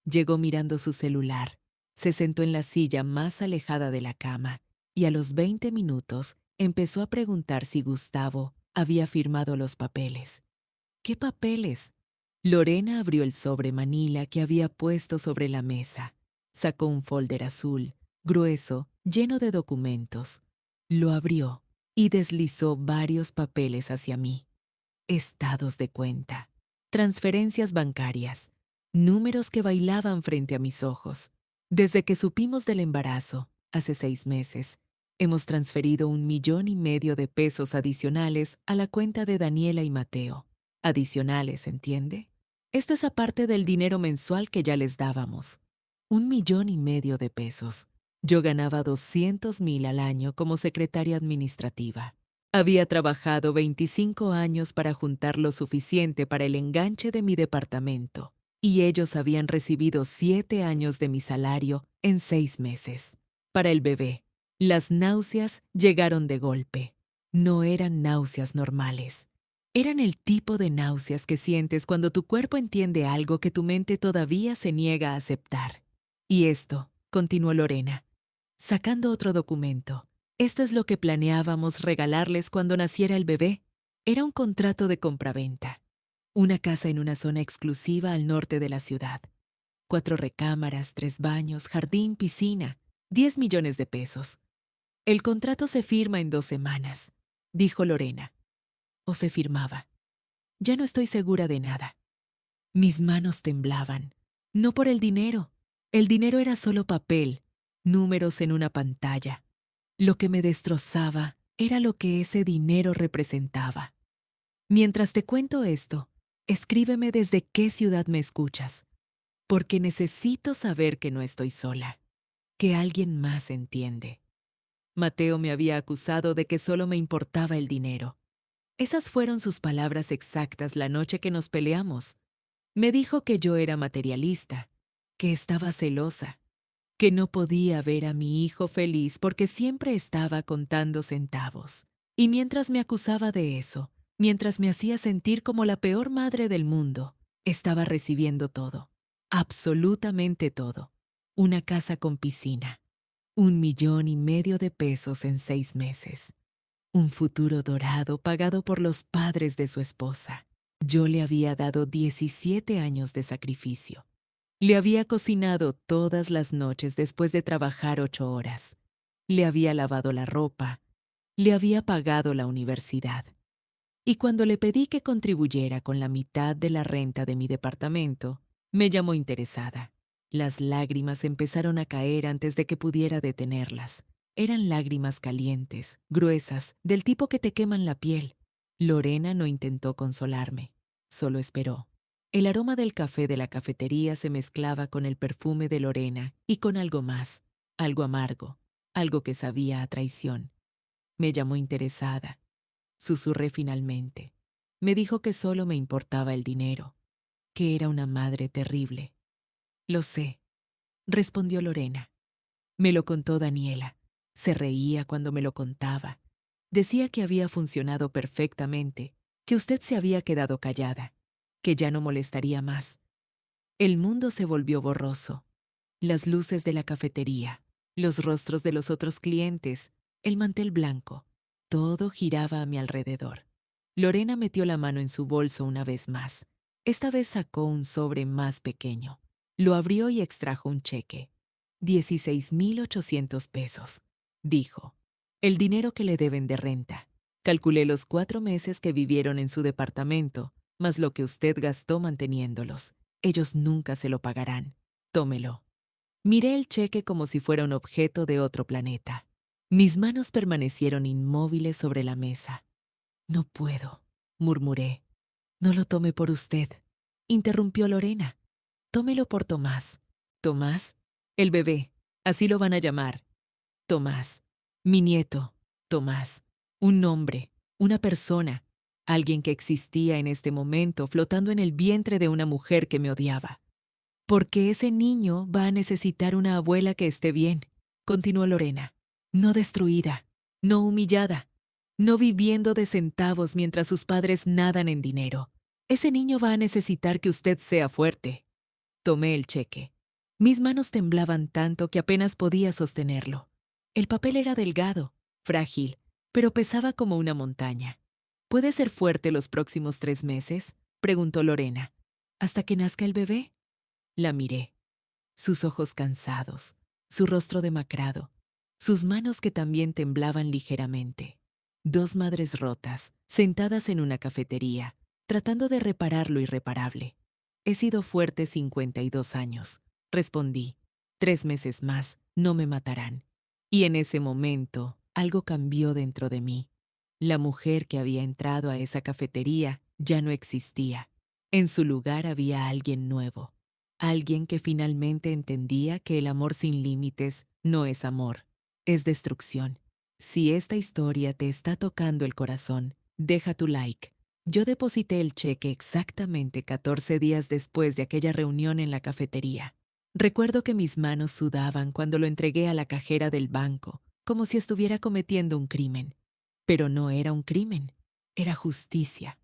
Llegó mirando su celular, se sentó en la silla más alejada de la cama y a los 20 minutos empezó a preguntar si Gustavo había firmado los papeles. ¿Qué papeles? Lorena abrió el sobre manila que había puesto sobre la mesa. Sacó un folder azul, grueso, lleno de documentos. Lo abrió y deslizó varios papeles hacia mí. Estados de cuenta, transferencias bancarias, números que bailaban frente a mis ojos. Desde que supimos del embarazo, hace 6 meses, hemos transferido 1,5 millones de pesos adicionales a la cuenta de Daniela y Mateo. Adicionales, ¿entiende? Esto es aparte del dinero mensual que ya les dábamos. 1,5 millones de pesos. Yo ganaba 200,000 al año como secretaria administrativa. Había trabajado 25 años para juntar lo suficiente para el enganche de mi departamento, y ellos habían recibido 7 años de mi salario en 6 meses. Para el bebé, las náuseas llegaron de golpe. No eran náuseas normales. Eran el tipo de náuseas que sientes cuando tu cuerpo entiende algo que tu mente todavía se niega a aceptar. Y esto, continuó Lorena, sacando otro documento. Esto es lo que planeábamos regalarles cuando naciera el bebé. Era un contrato de compraventa. Una casa en una zona exclusiva al norte de la ciudad. 4 recámaras, 3 baños, jardín, piscina. 10 millones de pesos. El contrato se firma en 2 semanas, dijo Lorena. O se firmaba. Ya no estoy segura de nada. Mis manos temblaban. No por el dinero. El dinero era solo papel, números en una pantalla. Lo que me destrozaba era lo que ese dinero representaba. Mientras te cuento esto, escríbeme desde qué ciudad me escuchas, porque necesito saber que no estoy sola, que alguien más entiende. Mateo me había acusado de que solo me importaba el dinero. Esas fueron sus palabras exactas la noche que nos peleamos. Me dijo que yo era materialista, que estaba celosa, que no podía ver a mi hijo feliz porque siempre estaba contando centavos. Y mientras me acusaba de eso, mientras me hacía sentir como la peor madre del mundo, estaba recibiendo todo, absolutamente todo. Una casa con piscina, 1,5 millones de pesos en 6 meses. Un futuro dorado pagado por los padres de su esposa. Yo le había dado 17 años de sacrificio. Le había cocinado todas las noches después de trabajar 8 horas. Le había lavado la ropa. Le había pagado la universidad. Y cuando le pedí que contribuyera con la mitad de la renta de mi departamento, me llamó interesada. Las lágrimas empezaron a caer antes de que pudiera detenerlas. Eran lágrimas calientes, gruesas, del tipo que te queman la piel. Lorena no intentó consolarme, solo esperó. El aroma del café de la cafetería se mezclaba con el perfume de Lorena y con algo más, algo amargo, algo que sabía a traición. Me llamó interesada. Susurré finalmente. Me dijo que solo me importaba el dinero, que era una madre terrible. Lo sé, respondió Lorena. Me lo contó Daniela. Se reía cuando me lo contaba. Decía que había funcionado perfectamente, que usted se había quedado callada, que ya no molestaría más. El mundo se volvió borroso. Las luces de la cafetería, los rostros de los otros clientes, el mantel blanco, todo giraba a mi alrededor. Lorena metió la mano en su bolso una vez más. Esta vez sacó un sobre más pequeño. Lo abrió y extrajo un cheque. 16,800 pesos, dijo. El dinero que le deben de renta. Calculé los 4 meses que vivieron en su departamento, más lo que usted gastó manteniéndolos. Ellos nunca se lo pagarán. Tómelo. Miré el cheque como si fuera un objeto de otro planeta. Mis manos permanecieron inmóviles sobre la mesa. No puedo, murmuré. No lo tome por usted, interrumpió Lorena. Tómelo por Tomás. Tomás, el bebé, así lo van a llamar. Tomás, mi nieto, Tomás, un nombre, una persona, alguien que existía en este momento flotando en el vientre de una mujer que me odiaba. Porque ese niño va a necesitar una abuela que esté bien, continuó Lorena. No destruida, no humillada, no viviendo de centavos mientras sus padres nadan en dinero. Ese niño va a necesitar que usted sea fuerte. Tomé el cheque. Mis manos temblaban tanto que apenas podía sostenerlo. El papel era delgado, frágil, pero pesaba como una montaña. ¿Puede ser fuerte los próximos 3 meses? Preguntó Lorena. ¿Hasta que nazca el bebé? La miré. Sus ojos cansados, su rostro demacrado, sus manos que también temblaban ligeramente. 2 madres rotas, sentadas en una cafetería, tratando de reparar lo irreparable. He sido fuerte 52 años, respondí. 3 meses más, no me matarán. Y en ese momento, algo cambió dentro de mí. La mujer que había entrado a esa cafetería ya no existía. En su lugar había alguien nuevo. Alguien que finalmente entendía que el amor sin límites no es amor, es destrucción. Si esta historia te está tocando el corazón, deja tu like. Yo deposité el cheque exactamente 14 días después de aquella reunión en la cafetería. Recuerdo que mis manos sudaban cuando lo entregué a la cajera del banco, como si estuviera cometiendo un crimen. Pero no era un crimen, era justicia.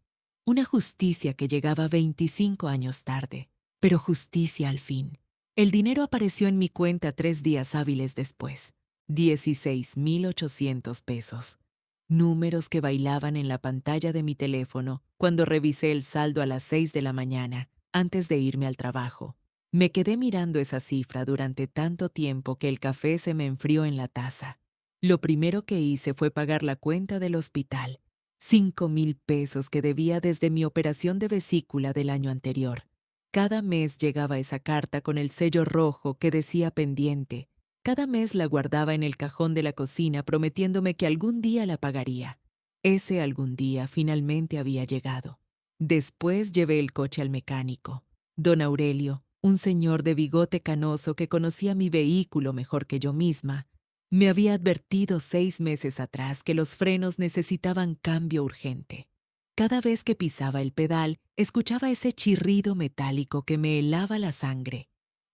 Una justicia que llegaba 25 años tarde. Pero justicia al fin. El dinero apareció en mi cuenta 3 días hábiles después. 16,800 pesos. Números que bailaban en la pantalla de mi teléfono cuando revisé el saldo a las 6 de la mañana, antes de irme al trabajo. Me quedé mirando esa cifra durante tanto tiempo que el café se me enfrió en la taza. Lo primero que hice fue pagar la cuenta del hospital. 5,000 pesos que debía desde mi operación de vesícula del año anterior. Cada mes llegaba esa carta con el sello rojo que decía pendiente. Cada mes la guardaba en el cajón de la cocina prometiéndome que algún día la pagaría. Ese algún día finalmente había llegado. Después llevé el coche al mecánico. Don Aurelio, un señor de bigote canoso que conocía mi vehículo mejor que yo misma, me había advertido 6 meses atrás que los frenos necesitaban cambio urgente. Cada vez que pisaba el pedal, escuchaba ese chirrido metálico que me helaba la sangre.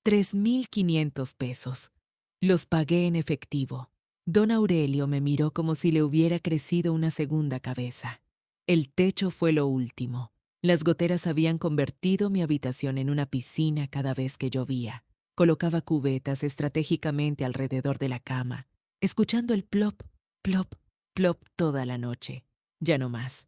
3,500 pesos. Los pagué en efectivo. Don Aurelio me miró como si le hubiera crecido una segunda cabeza. El techo fue lo último. Las goteras habían convertido mi habitación en una piscina cada vez que llovía. Colocaba cubetas estratégicamente alrededor de la cama, escuchando el plop, plop, plop toda la noche. Ya no más.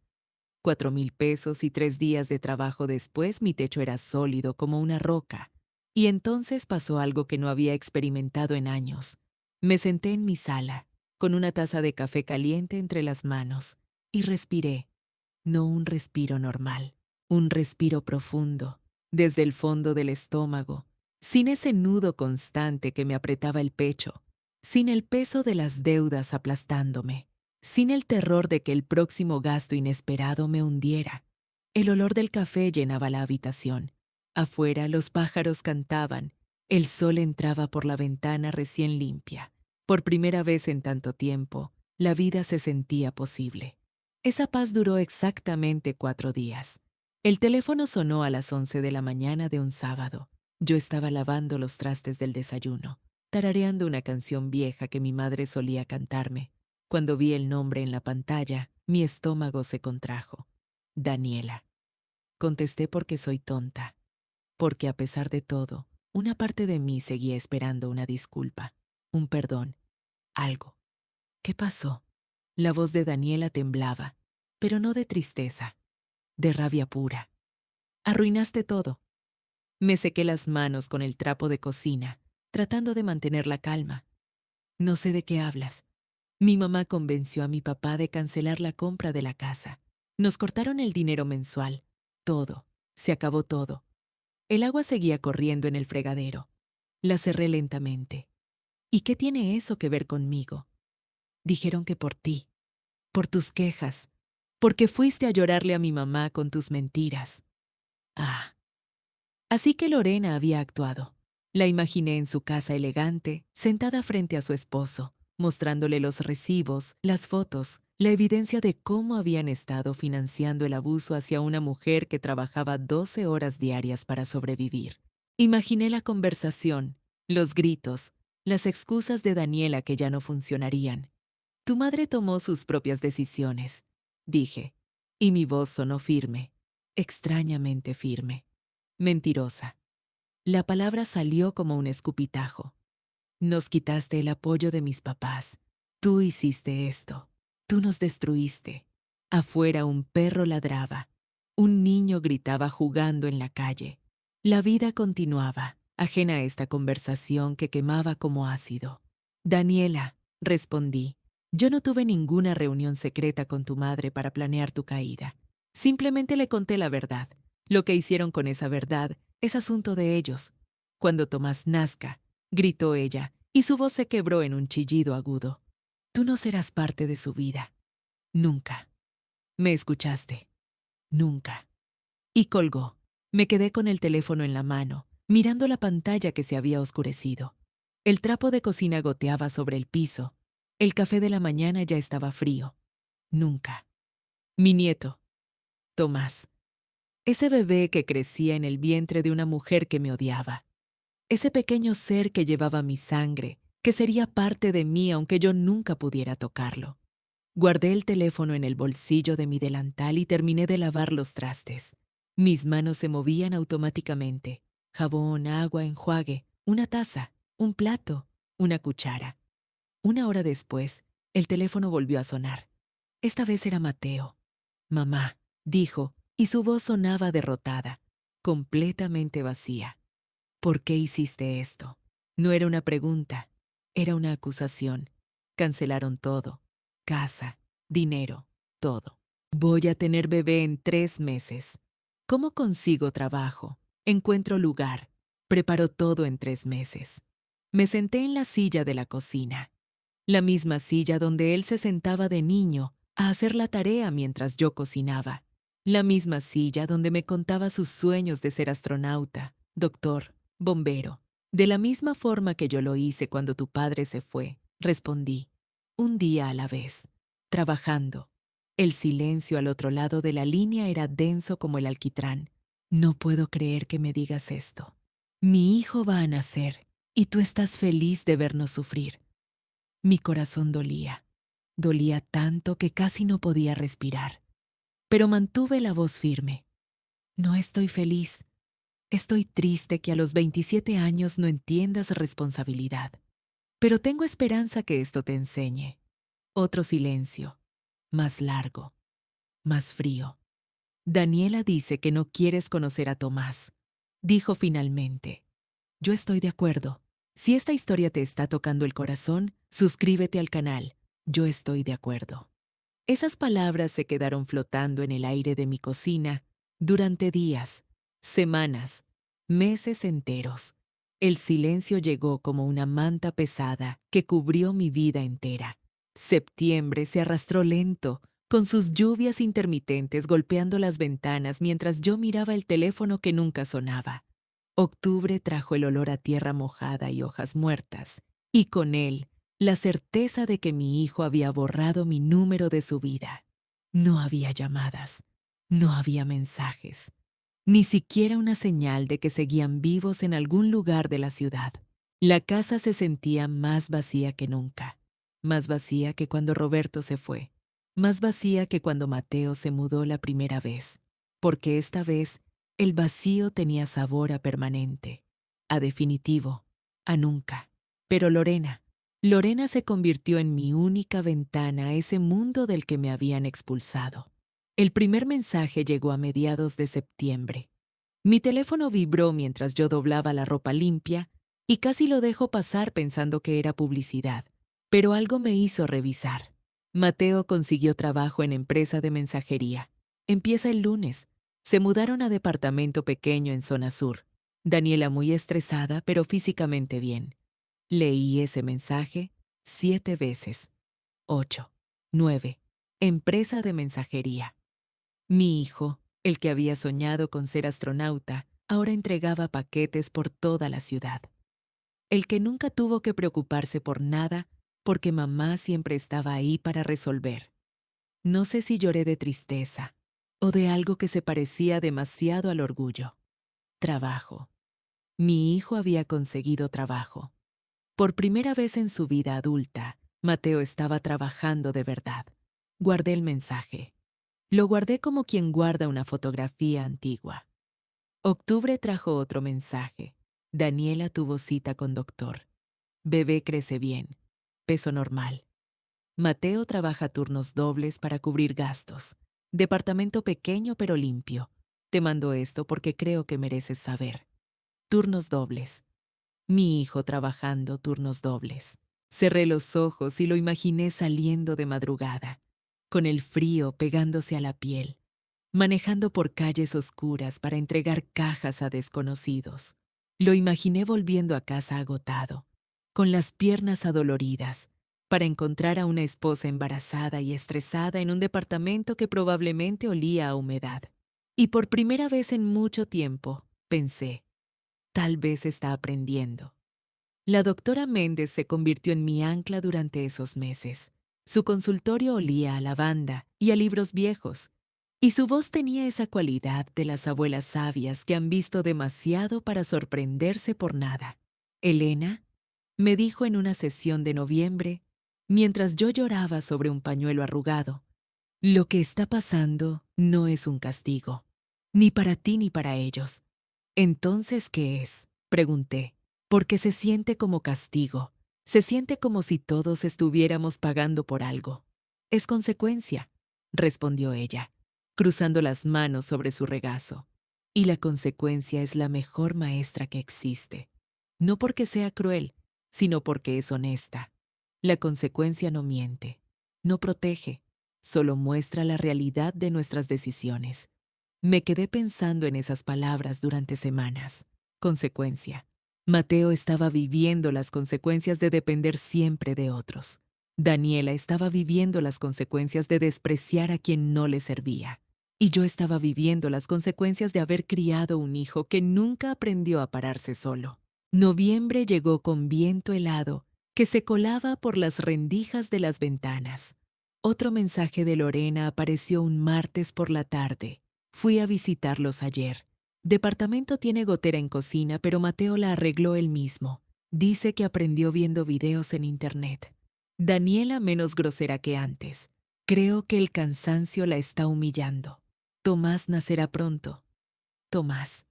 4,000 pesos y 3 días de trabajo después mi techo era sólido como una roca. Y entonces pasó algo que no había experimentado en años. Me senté en mi sala, con una taza de café caliente entre las manos, y respiré. No un respiro normal, un respiro profundo, desde el fondo del estómago, sin ese nudo constante que me apretaba el pecho, sin el peso de las deudas aplastándome, sin el terror de que el próximo gasto inesperado me hundiera. El olor del café llenaba la habitación. Afuera los pájaros cantaban, el sol entraba por la ventana recién limpia. Por primera vez en tanto tiempo, la vida se sentía posible. Esa paz duró exactamente 4 días. El teléfono sonó a las 11 de la mañana de un sábado. Yo estaba lavando los trastes del desayuno, tarareando una canción vieja que mi madre solía cantarme. Cuando vi el nombre en la pantalla, mi estómago se contrajo. Daniela. Contesté porque soy tonta, porque a pesar de todo, una parte de mí seguía esperando una disculpa, un perdón, algo. ¿Qué pasó? La voz de Daniela temblaba, pero no de tristeza, de rabia pura. Arruinaste todo. Me sequé las manos con el trapo de cocina, tratando de mantener la calma. No sé de qué hablas. Mi mamá convenció a mi papá de cancelar la compra de la casa. Nos cortaron el dinero mensual. Todo. Se acabó todo. El agua seguía corriendo en el fregadero. La cerré lentamente. ¿Y qué tiene eso que ver conmigo? Dijeron que por ti, por tus quejas, porque fuiste a llorarle a mi mamá con tus mentiras. Ah. Así que Lorena había actuado. La imaginé en su casa elegante, sentada frente a su esposo, mostrándole los recibos, las fotos, la evidencia de cómo habían estado financiando el abuso hacia una mujer que trabajaba 12 horas diarias para sobrevivir. Imaginé la conversación, los gritos, las excusas de Daniela que ya no funcionarían. Tu madre tomó sus propias decisiones, dije, y mi voz sonó firme, extrañamente firme. Mentirosa. La palabra salió como un escupitajo. Nos quitaste el apoyo de mis papás. Tú hiciste esto. Tú nos destruiste. Afuera un perro ladraba. Un niño gritaba jugando en la calle. La vida continuaba, ajena a esta conversación que quemaba como ácido. Daniela, respondí, yo no tuve ninguna reunión secreta con tu madre para planear tu caída. Simplemente le conté la verdad. Lo que hicieron con esa verdad es asunto de ellos. Cuando Tomás nazca, gritó ella, y su voz se quebró en un chillido agudo. Tú no serás parte de su vida. Nunca. ¿Me escuchaste? Nunca. Y colgó. Me quedé con el teléfono en la mano, mirando la pantalla que se había oscurecido. El trapo de cocina goteaba sobre el piso. El café de la mañana ya estaba frío. Nunca. Mi nieto. Tomás. Ese bebé que crecía en el vientre de una mujer que me odiaba. Ese pequeño ser que llevaba mi sangre, que sería parte de mí aunque yo nunca pudiera tocarlo. Guardé el teléfono en el bolsillo de mi delantal y terminé de lavar los trastes. Mis manos se movían automáticamente. Jabón, agua, enjuague, una taza, un plato, una cuchara. Una hora después, el teléfono volvió a sonar. Esta vez era Mateo. Mamá, dijo, y su voz sonaba derrotada, completamente vacía. ¿Por qué hiciste esto? No era una pregunta, era una acusación. Cancelaron todo. Casa, dinero, todo. Voy a tener bebé en 3 meses. ¿Cómo consigo trabajo? Encuentro lugar. Preparo todo en 3 meses. Me senté en la silla de la cocina, la misma silla donde él se sentaba de niño a hacer la tarea mientras yo cocinaba. La misma silla donde me contaba sus sueños de ser astronauta, doctor, bombero. De la misma forma que yo lo hice cuando tu padre se fue, respondí, un día a la vez, trabajando. El silencio al otro lado de la línea era denso como el alquitrán. No puedo creer que me digas esto. Mi hijo va a nacer y tú estás feliz de vernos sufrir. Mi corazón dolía. Dolía tanto que casi no podía respirar. Pero mantuve la voz firme. No estoy feliz. Estoy triste que a los 27 años no entiendas responsabilidad. Pero tengo esperanza que esto te enseñe. Otro silencio. Más largo. Más frío. Daniela dice que no quieres conocer a Tomás. Dijo finalmente. Yo estoy de acuerdo. Si esta historia te está tocando el corazón, suscríbete al canal. Yo estoy de acuerdo. Esas palabras se quedaron flotando en el aire de mi cocina durante días, semanas, meses enteros. El silencio llegó como una manta pesada que cubrió mi vida entera. Septiembre se arrastró lento, con sus lluvias intermitentes golpeando las ventanas mientras yo miraba el teléfono que nunca sonaba. Octubre trajo el olor a tierra mojada y hojas muertas, y con él la certeza de que mi hijo había borrado mi número de su vida. No había llamadas, no había mensajes, ni siquiera una señal de que seguían vivos en algún lugar de la ciudad. La casa se sentía más vacía que nunca, más vacía que cuando Roberto se fue, más vacía que cuando Mateo se mudó la primera vez, porque esta vez el vacío tenía sabor a permanente, a definitivo, a nunca. Pero Lorena se convirtió en mi única ventana a ese mundo del que me habían expulsado. El primer mensaje llegó a mediados de septiembre. Mi teléfono vibró mientras yo doblaba la ropa limpia y casi lo dejo pasar pensando que era publicidad, pero algo me hizo revisar. Mateo consiguió trabajo en empresa de mensajería. Empieza el lunes. Se mudaron a departamento pequeño en zona sur. Daniela muy estresada, pero físicamente bien. Leí ese mensaje 7 veces. 8, 9. Empresa de mensajería. Mi hijo, el que había soñado con ser astronauta, ahora entregaba paquetes por toda la ciudad. El que nunca tuvo que preocuparse por nada porque mamá siempre estaba ahí para resolver. No sé si lloré de tristeza o de algo que se parecía demasiado al orgullo. Trabajo. Mi hijo había conseguido trabajo. Por primera vez en su vida adulta, Mateo estaba trabajando de verdad. Guardé el mensaje. Lo guardé como quien guarda una fotografía antigua. Octubre trajo otro mensaje. Daniela tuvo cita con doctor. Bebé crece bien. Peso normal. Mateo trabaja turnos dobles para cubrir gastos. Departamento pequeño pero limpio. Te mando esto porque creo que mereces saber. Turnos dobles. Mi hijo trabajando turnos dobles. Cerré los ojos y lo imaginé saliendo de madrugada, con el frío pegándose a la piel, manejando por calles oscuras para entregar cajas a desconocidos. Lo imaginé volviendo a casa agotado, con las piernas adoloridas, para encontrar a una esposa embarazada y estresada en un departamento que probablemente olía a humedad. Y por primera vez en mucho tiempo, pensé, tal vez está aprendiendo. La doctora Méndez se convirtió en mi ancla durante esos meses. Su consultorio olía a lavanda y a libros viejos, y su voz tenía esa cualidad de las abuelas sabias que han visto demasiado para sorprenderse por nada. Elena, me dijo en una sesión de noviembre, mientras yo lloraba sobre un pañuelo arrugado, lo que está pasando no es un castigo, ni para ti ni para ellos. ¿Entonces qué es?, pregunté, porque se siente como castigo, se siente como si todos estuviéramos pagando por algo. Es consecuencia, respondió ella, cruzando las manos sobre su regazo. Y la consecuencia es la mejor maestra que existe. No porque sea cruel, sino porque es honesta. La consecuencia no miente, no protege, solo muestra la realidad de nuestras decisiones. Me quedé pensando en esas palabras durante semanas. Consecuencia. Mateo estaba viviendo las consecuencias de depender siempre de otros. Daniela estaba viviendo las consecuencias de despreciar a quien no le servía. Y yo estaba viviendo las consecuencias de haber criado un hijo que nunca aprendió a pararse solo. Noviembre llegó con viento helado que se colaba por las rendijas de las ventanas. Otro mensaje de Lorena apareció un martes por la tarde. Fui a visitarlos ayer. Departamento tiene gotera en cocina, pero Mateo la arregló él mismo. Dice que aprendió viendo videos en internet. Daniela menos grosera que antes. Creo que el cansancio la está humillando. Tomás nacerá pronto. Tomás,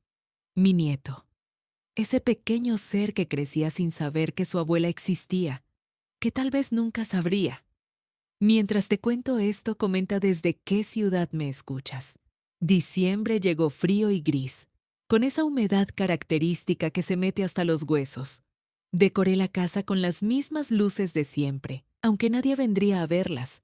mi nieto. Ese pequeño ser que crecía sin saber que su abuela existía, que tal vez nunca sabría. Mientras te cuento esto, comenta desde qué ciudad me escuchas. Diciembre llegó frío y gris, con esa humedad característica que se mete hasta los huesos. Decoré la casa con las mismas luces de siempre, aunque nadie vendría a verlas.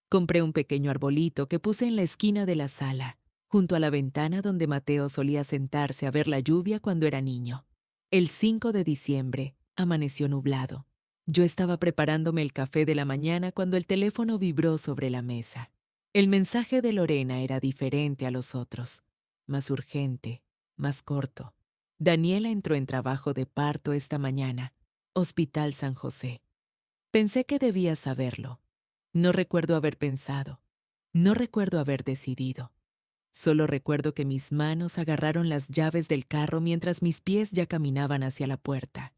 Compré un pequeño arbolito que puse en la esquina de la sala, junto a la ventana donde Mateo solía sentarse a ver la lluvia cuando era niño. El 5 de diciembre amaneció nublado. Yo estaba preparándome el café de la mañana cuando el teléfono vibró sobre la mesa. El mensaje de Lorena era diferente a los otros, más urgente, más corto. Daniela entró en trabajo de parto esta mañana, Hospital San José. Pensé que debía saberlo. No recuerdo haber pensado. No recuerdo haber decidido. Solo recuerdo que mis manos agarraron las llaves del carro mientras mis pies ya caminaban hacia la puerta.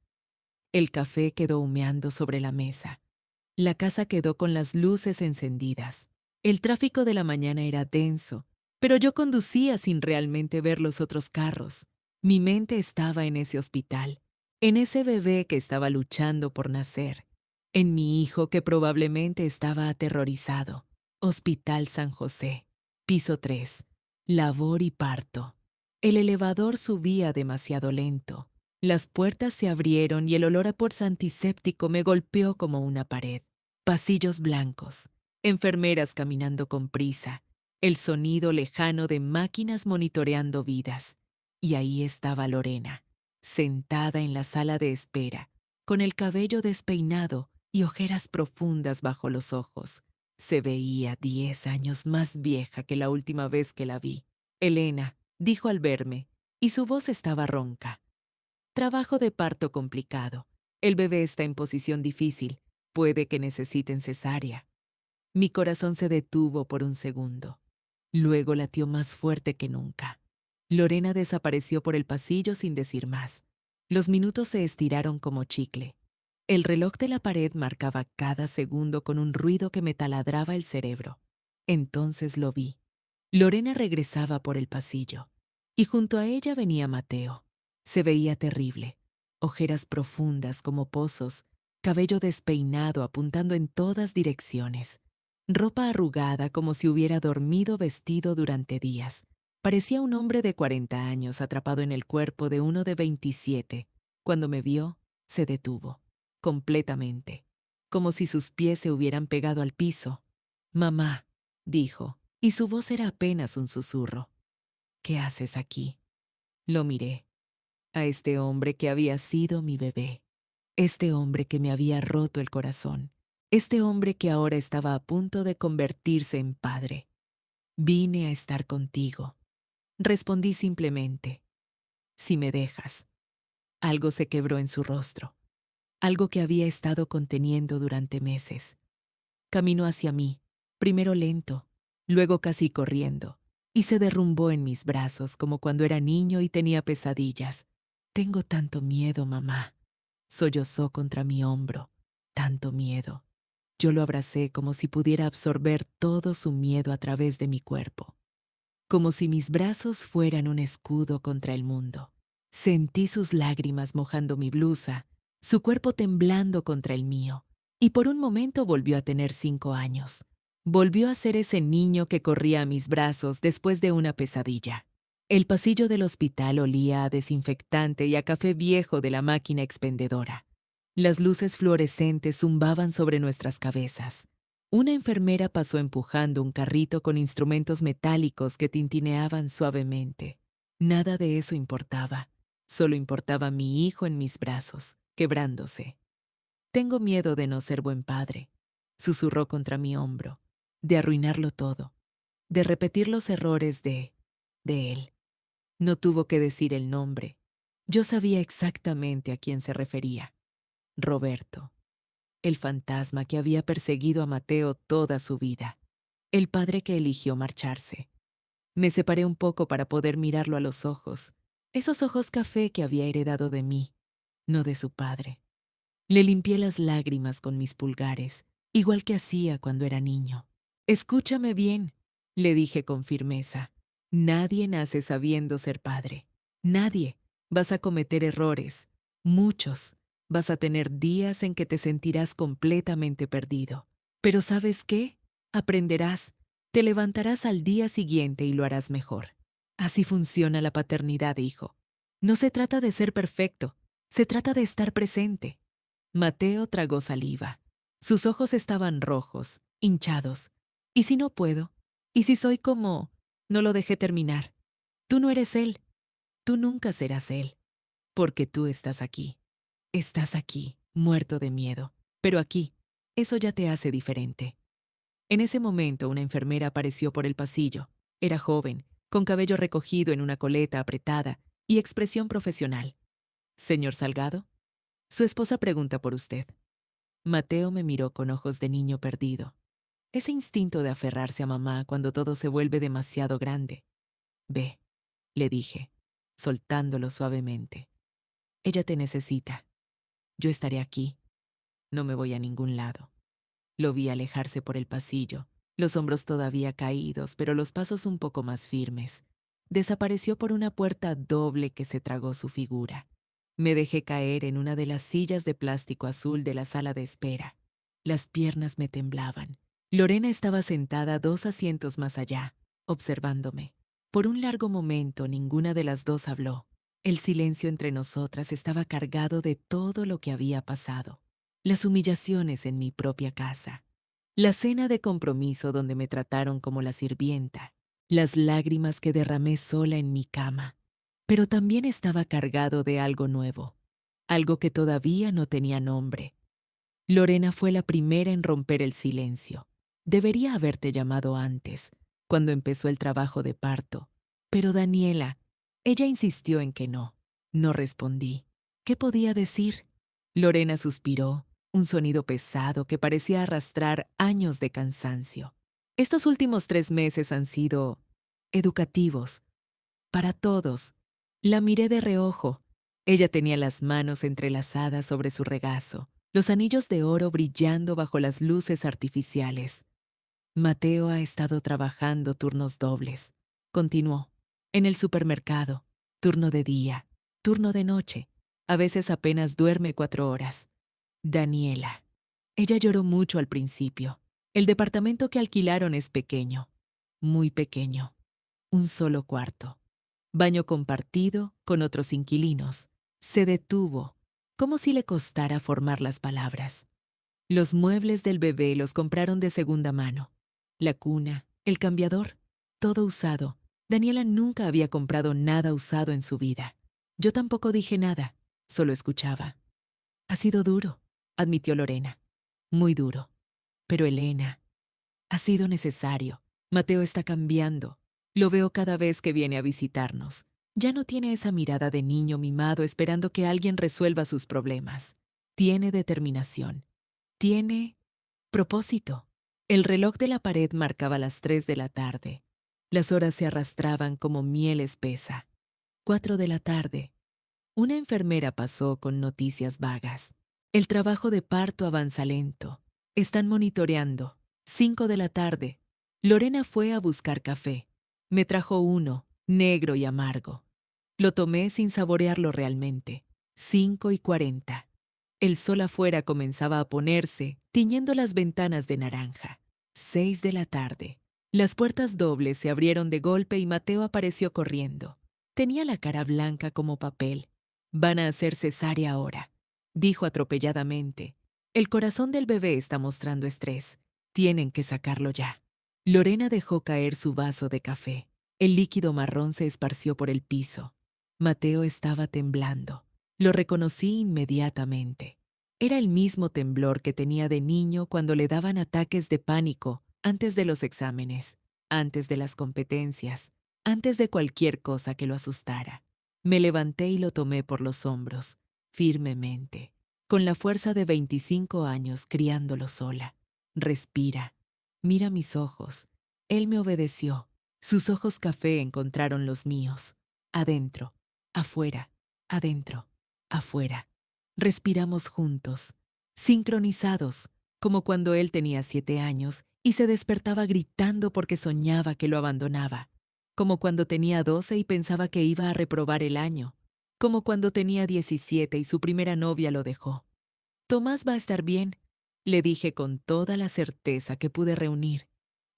El café quedó humeando sobre la mesa. La casa quedó con las luces encendidas. El tráfico de la mañana era denso, pero yo conducía sin realmente ver los otros carros. Mi mente estaba en ese hospital, en ese bebé que estaba luchando por nacer, en mi hijo que probablemente estaba aterrorizado. Hospital San José, piso 3, labor y parto. El elevador subía demasiado lento. Las puertas se abrieron y el olor a porza antiséptico me golpeó como una pared. Pasillos blancos, enfermeras caminando con prisa, el sonido lejano de máquinas monitoreando vidas. Y ahí estaba Lorena, sentada en la sala de espera, con el cabello despeinado y ojeras profundas bajo los ojos. Se veía 10 años más vieja que la última vez que la vi. Elena, dijo al verme, y su voz estaba ronca. Trabajo de parto complicado. El bebé está en posición difícil. Puede que necesiten cesárea. Mi corazón se detuvo por un segundo. Luego latió más fuerte que nunca. Lorena desapareció por el pasillo sin decir más. Los minutos se estiraron como chicle. El reloj de la pared marcaba cada segundo con un ruido que me taladraba el cerebro. Entonces lo vi. Lorena regresaba por el pasillo, y junto a ella venía Mateo. Se veía terrible. Ojeras profundas como pozos, cabello despeinado apuntando en todas direcciones, ropa arrugada como si hubiera dormido vestido durante días. Parecía un hombre de 40 años atrapado en el cuerpo de uno de 27. Cuando me vio, se detuvo, completamente, como si sus pies se hubieran pegado al piso. «Mamá», dijo, y su voz era apenas un susurro. «¿Qué haces aquí?» Lo miré. A este hombre que había sido mi bebé. Este hombre que me había roto el corazón. Este hombre que ahora estaba a punto de convertirse en padre. «Vine a estar contigo», respondí simplemente. «Si me dejas». Algo se quebró en su rostro. Algo que había estado conteniendo durante meses. Caminó hacia mí, primero lento, luego casi corriendo, y se derrumbó en mis brazos como cuando era niño y tenía pesadillas. «Tengo tanto miedo, mamá», sollozó contra mi hombro. Tanto miedo. Yo lo abracé como si pudiera absorber todo su miedo a través de mi cuerpo. Como si mis brazos fueran un escudo contra el mundo. Sentí sus lágrimas mojando mi blusa, su cuerpo temblando contra el mío, y por un momento volvió a tener 5 años. Volvió a ser ese niño que corría a mis brazos después de una pesadilla. El pasillo del hospital olía a desinfectante y a café viejo de la máquina expendedora. Las luces fluorescentes zumbaban sobre nuestras cabezas. Una enfermera pasó empujando un carrito con instrumentos metálicos que tintineaban suavemente. Nada de eso importaba. Solo importaba mi hijo en mis brazos, quebrándose. «Tengo miedo de no ser buen padre», susurró contra mi hombro, «de arruinarlo todo, de repetir los errores de él». No tuvo que decir el nombre. Yo sabía exactamente a quién se refería. Roberto. El fantasma que había perseguido a Mateo toda su vida. El padre que eligió marcharse. Me separé un poco para poder mirarlo a los ojos. Esos ojos café que había heredado de mí, no de su padre. Le limpié las lágrimas con mis pulgares, igual que hacía cuando era niño. «Escúchame bien», le dije con firmeza. «Nadie nace sabiendo ser padre. Nadie. Vas a cometer errores. Muchos. Vas a tener días en que te sentirás completamente perdido. Pero ¿sabes qué? Aprenderás. Te levantarás al día siguiente y lo harás mejor. Así funciona la paternidad, hijo. No se trata de ser perfecto. Se trata de estar presente». Mateo tragó saliva. Sus ojos estaban rojos, hinchados. «¿Y si no puedo? ¿Y si soy como...?» No lo dejé terminar. «Tú no eres él. Tú nunca serás él. Porque tú estás aquí. Estás aquí, muerto de miedo. Pero aquí, eso ya te hace diferente». En ese momento una enfermera apareció por el pasillo. Era joven, con cabello recogido en una coleta apretada y expresión profesional. «¿Señor Salgado? Su esposa pregunta por usted». Mateo me miró con ojos de niño perdido. Ese instinto de aferrarse a mamá cuando todo se vuelve demasiado grande. «Ve», le dije, soltándolo suavemente. «Ella te necesita. Yo estaré aquí. No me voy a ningún lado». Lo vi alejarse por el pasillo, los hombros todavía caídos, pero los pasos un poco más firmes. Desapareció por una puerta doble que se tragó su figura. Me dejé caer en una de las sillas de plástico azul de la sala de espera. Las piernas me temblaban. Lorena estaba sentada 2 asientos más allá, observándome. Por un largo momento ninguna de las dos habló. El silencio entre nosotras estaba cargado de todo lo que había pasado. Las humillaciones en mi propia casa. La cena de compromiso donde me trataron como la sirvienta. Las lágrimas que derramé sola en mi cama. Pero también estaba cargado de algo nuevo. Algo que todavía no tenía nombre. Lorena fue la primera en romper el silencio. Debería haberte llamado antes, cuando empezó el trabajo de parto. Pero Daniela, ella insistió en que no. No respondí. ¿Qué podía decir? Lorena suspiró, un sonido pesado que parecía arrastrar años de cansancio. Estos últimos 3 meses han sido educativos. Para todos. La miré de reojo. Ella tenía las manos entrelazadas sobre su regazo, los anillos de oro brillando bajo las luces artificiales. Mateo ha estado trabajando turnos dobles. Continuó. En el supermercado, turno de día, turno de noche. A veces apenas duerme 4 horas. Daniela. Ella lloró mucho al principio. El departamento que alquilaron es pequeño, muy pequeño. Un solo cuarto. Baño compartido con otros inquilinos. Se detuvo, como si le costara formar las palabras. Los muebles del bebé los compraron de segunda mano. La cuna, el cambiador, todo usado. Daniela nunca había comprado nada usado en su vida. Yo tampoco dije nada, solo escuchaba. Ha sido duro, admitió Lorena. Muy duro. Pero Elena, ha sido necesario. Mateo está cambiando. Lo veo cada vez que viene a visitarnos. Ya no tiene esa mirada de niño mimado esperando que alguien resuelva sus problemas. Tiene determinación. Tiene propósito. El reloj de la pared marcaba las 3 de la tarde. Las horas se arrastraban como miel espesa. 4 de la tarde. Una enfermera pasó con noticias vagas. El trabajo de parto avanza lento. Están monitoreando. 5 de la tarde. Lorena fue a buscar café. Me trajo uno, negro y amargo. Lo tomé sin saborearlo realmente. 5:40. El sol afuera comenzaba a ponerse, tiñendo las ventanas de naranja. 6 de la tarde. Las puertas dobles se abrieron de golpe y Mateo apareció corriendo. Tenía la cara blanca como papel. Van a hacer cesárea ahora, dijo atropelladamente. El corazón del bebé está mostrando estrés. Tienen que sacarlo ya. Lorena dejó caer su vaso de café. El líquido marrón se esparció por el piso. Mateo estaba temblando. Lo reconocí inmediatamente. Era el mismo temblor que tenía de niño cuando le daban ataques de pánico antes de los exámenes, antes de las competencias, antes de cualquier cosa que lo asustara. Me levanté y lo tomé por los hombros, firmemente, con la fuerza de 25 años criándolo sola. Respira. Mira mis ojos. Él me obedeció. Sus ojos café encontraron los míos. Adentro, afuera, adentro, afuera. Respiramos juntos, sincronizados, como cuando él tenía 7 años y se despertaba gritando porque soñaba que lo abandonaba. Como cuando tenía 12 y pensaba que iba a reprobar el año. Como cuando tenía 17 y su primera novia lo dejó. Tomás va a estar bien, le dije con toda la certeza que pude reunir.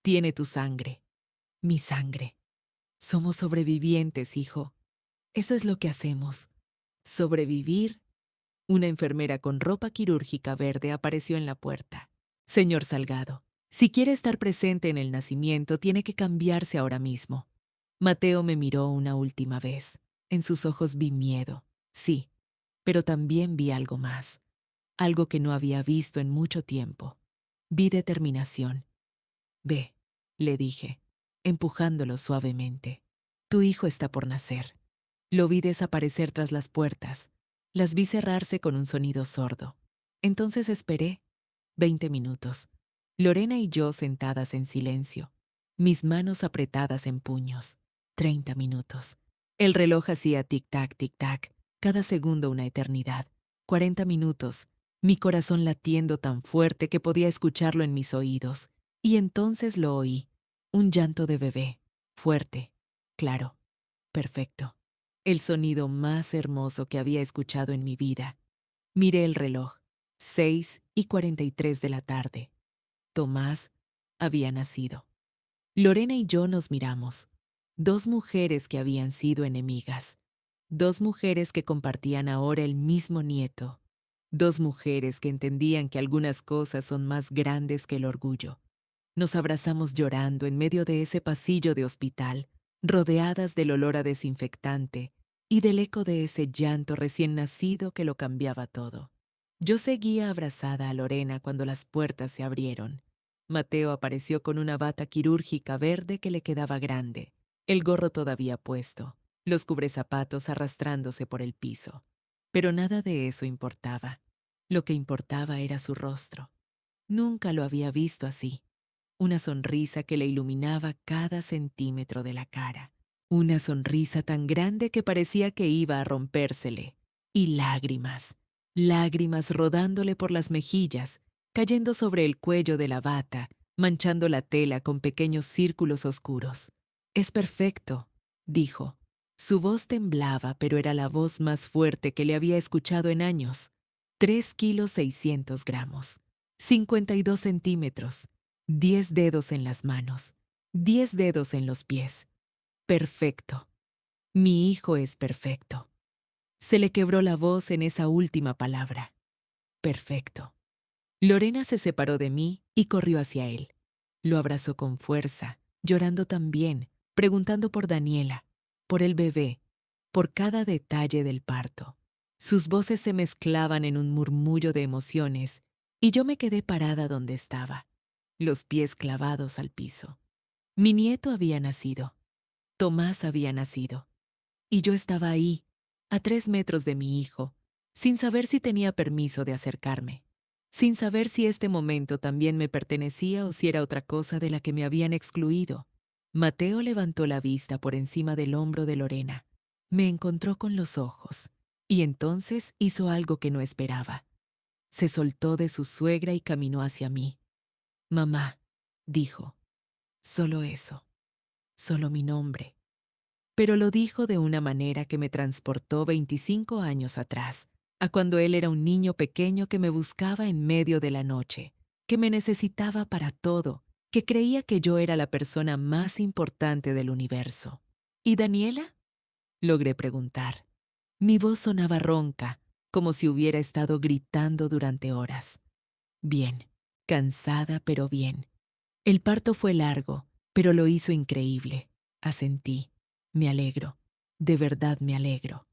Tiene tu sangre, mi sangre. Somos sobrevivientes, hijo. Eso es lo que hacemos. Sobrevivir. Una enfermera con ropa quirúrgica verde apareció en la puerta. Señor Salgado, si quiere estar presente en el nacimiento, tiene que cambiarse ahora mismo. Mateo me miró una última vez. En sus ojos vi miedo, sí, pero también vi algo más, algo que no había visto en mucho tiempo. Vi determinación. Ve, le dije, empujándolo suavemente. Tu hijo está por nacer. Lo vi desaparecer tras las puertas. Las vi cerrarse con un sonido sordo. Entonces esperé 20 minutos. Lorena y yo sentadas en silencio, mis manos apretadas en puños. 30 minutos. El reloj hacía tic-tac, tic-tac, cada segundo una eternidad. 40 minutos, mi corazón latiendo tan fuerte que podía escucharlo en mis oídos. Y entonces lo oí, un llanto de bebé, fuerte, claro, perfecto. El sonido más hermoso que había escuchado en mi vida. Miré el reloj, 6:43 de la tarde. Tomás había nacido. Lorena y yo nos miramos. 2 mujeres que habían sido enemigas. 2 mujeres que compartían ahora el mismo nieto. 2 mujeres que entendían que algunas cosas son más grandes que el orgullo. Nos abrazamos llorando en medio de ese pasillo de hospital, rodeadas del olor a desinfectante y del eco de ese llanto recién nacido que lo cambiaba todo. Yo seguía abrazada a Lorena cuando las puertas se abrieron. Mateo apareció con una bata quirúrgica verde que le quedaba grande, el gorro todavía puesto, los cubrezapatos arrastrándose por el piso. Pero nada de eso importaba. Lo que importaba era su rostro. Nunca lo había visto así. Una sonrisa que le iluminaba cada centímetro de la cara. Una sonrisa tan grande que parecía que iba a rompérsele. y lágrimas, lágrimas rodándole por las mejillas, cayendo sobre el cuello de la bata, manchando la tela con pequeños círculos oscuros. «Es perfecto», dijo. Su voz temblaba, pero era la voz más fuerte que le había escuchado en años. 3 kilos 600 gramos, 52 centímetros, 10 dedos en las manos, 10 dedos en los pies. Perfecto. Mi hijo es perfecto. Se le quebró la voz en esa última palabra. Perfecto. Lorena se separó de mí y corrió hacia él. Lo abrazó con fuerza, llorando también, preguntando por Daniela, por el bebé, por cada detalle del parto. Sus voces se mezclaban en un murmullo de emociones y yo me quedé parada donde estaba, los pies clavados al piso. Mi nieto había nacido. Tomás había nacido. Y yo estaba ahí, a 3 metros de mi hijo, sin saber si tenía permiso de acercarme, sin saber si este momento también me pertenecía o si era otra cosa de la que me habían excluido. Mateo levantó la vista por encima del hombro de Lorena. Me encontró con los ojos, y entonces hizo algo que no esperaba. Se soltó de su suegra y caminó hacia mí. «Mamá», dijo, «solo eso, solo mi nombre». Pero lo dijo de una manera que me transportó 25 años atrás, a cuando él era un niño pequeño que me buscaba en medio de la noche, que me necesitaba para todo, que creía que yo era la persona más importante del universo. ¿Y Daniela?, logré preguntar. Mi voz sonaba ronca, como si hubiera estado gritando durante horas. Bien, cansada pero bien. El parto fue largo, pero lo hizo increíble. Asentí. Me alegro. De verdad me alegro.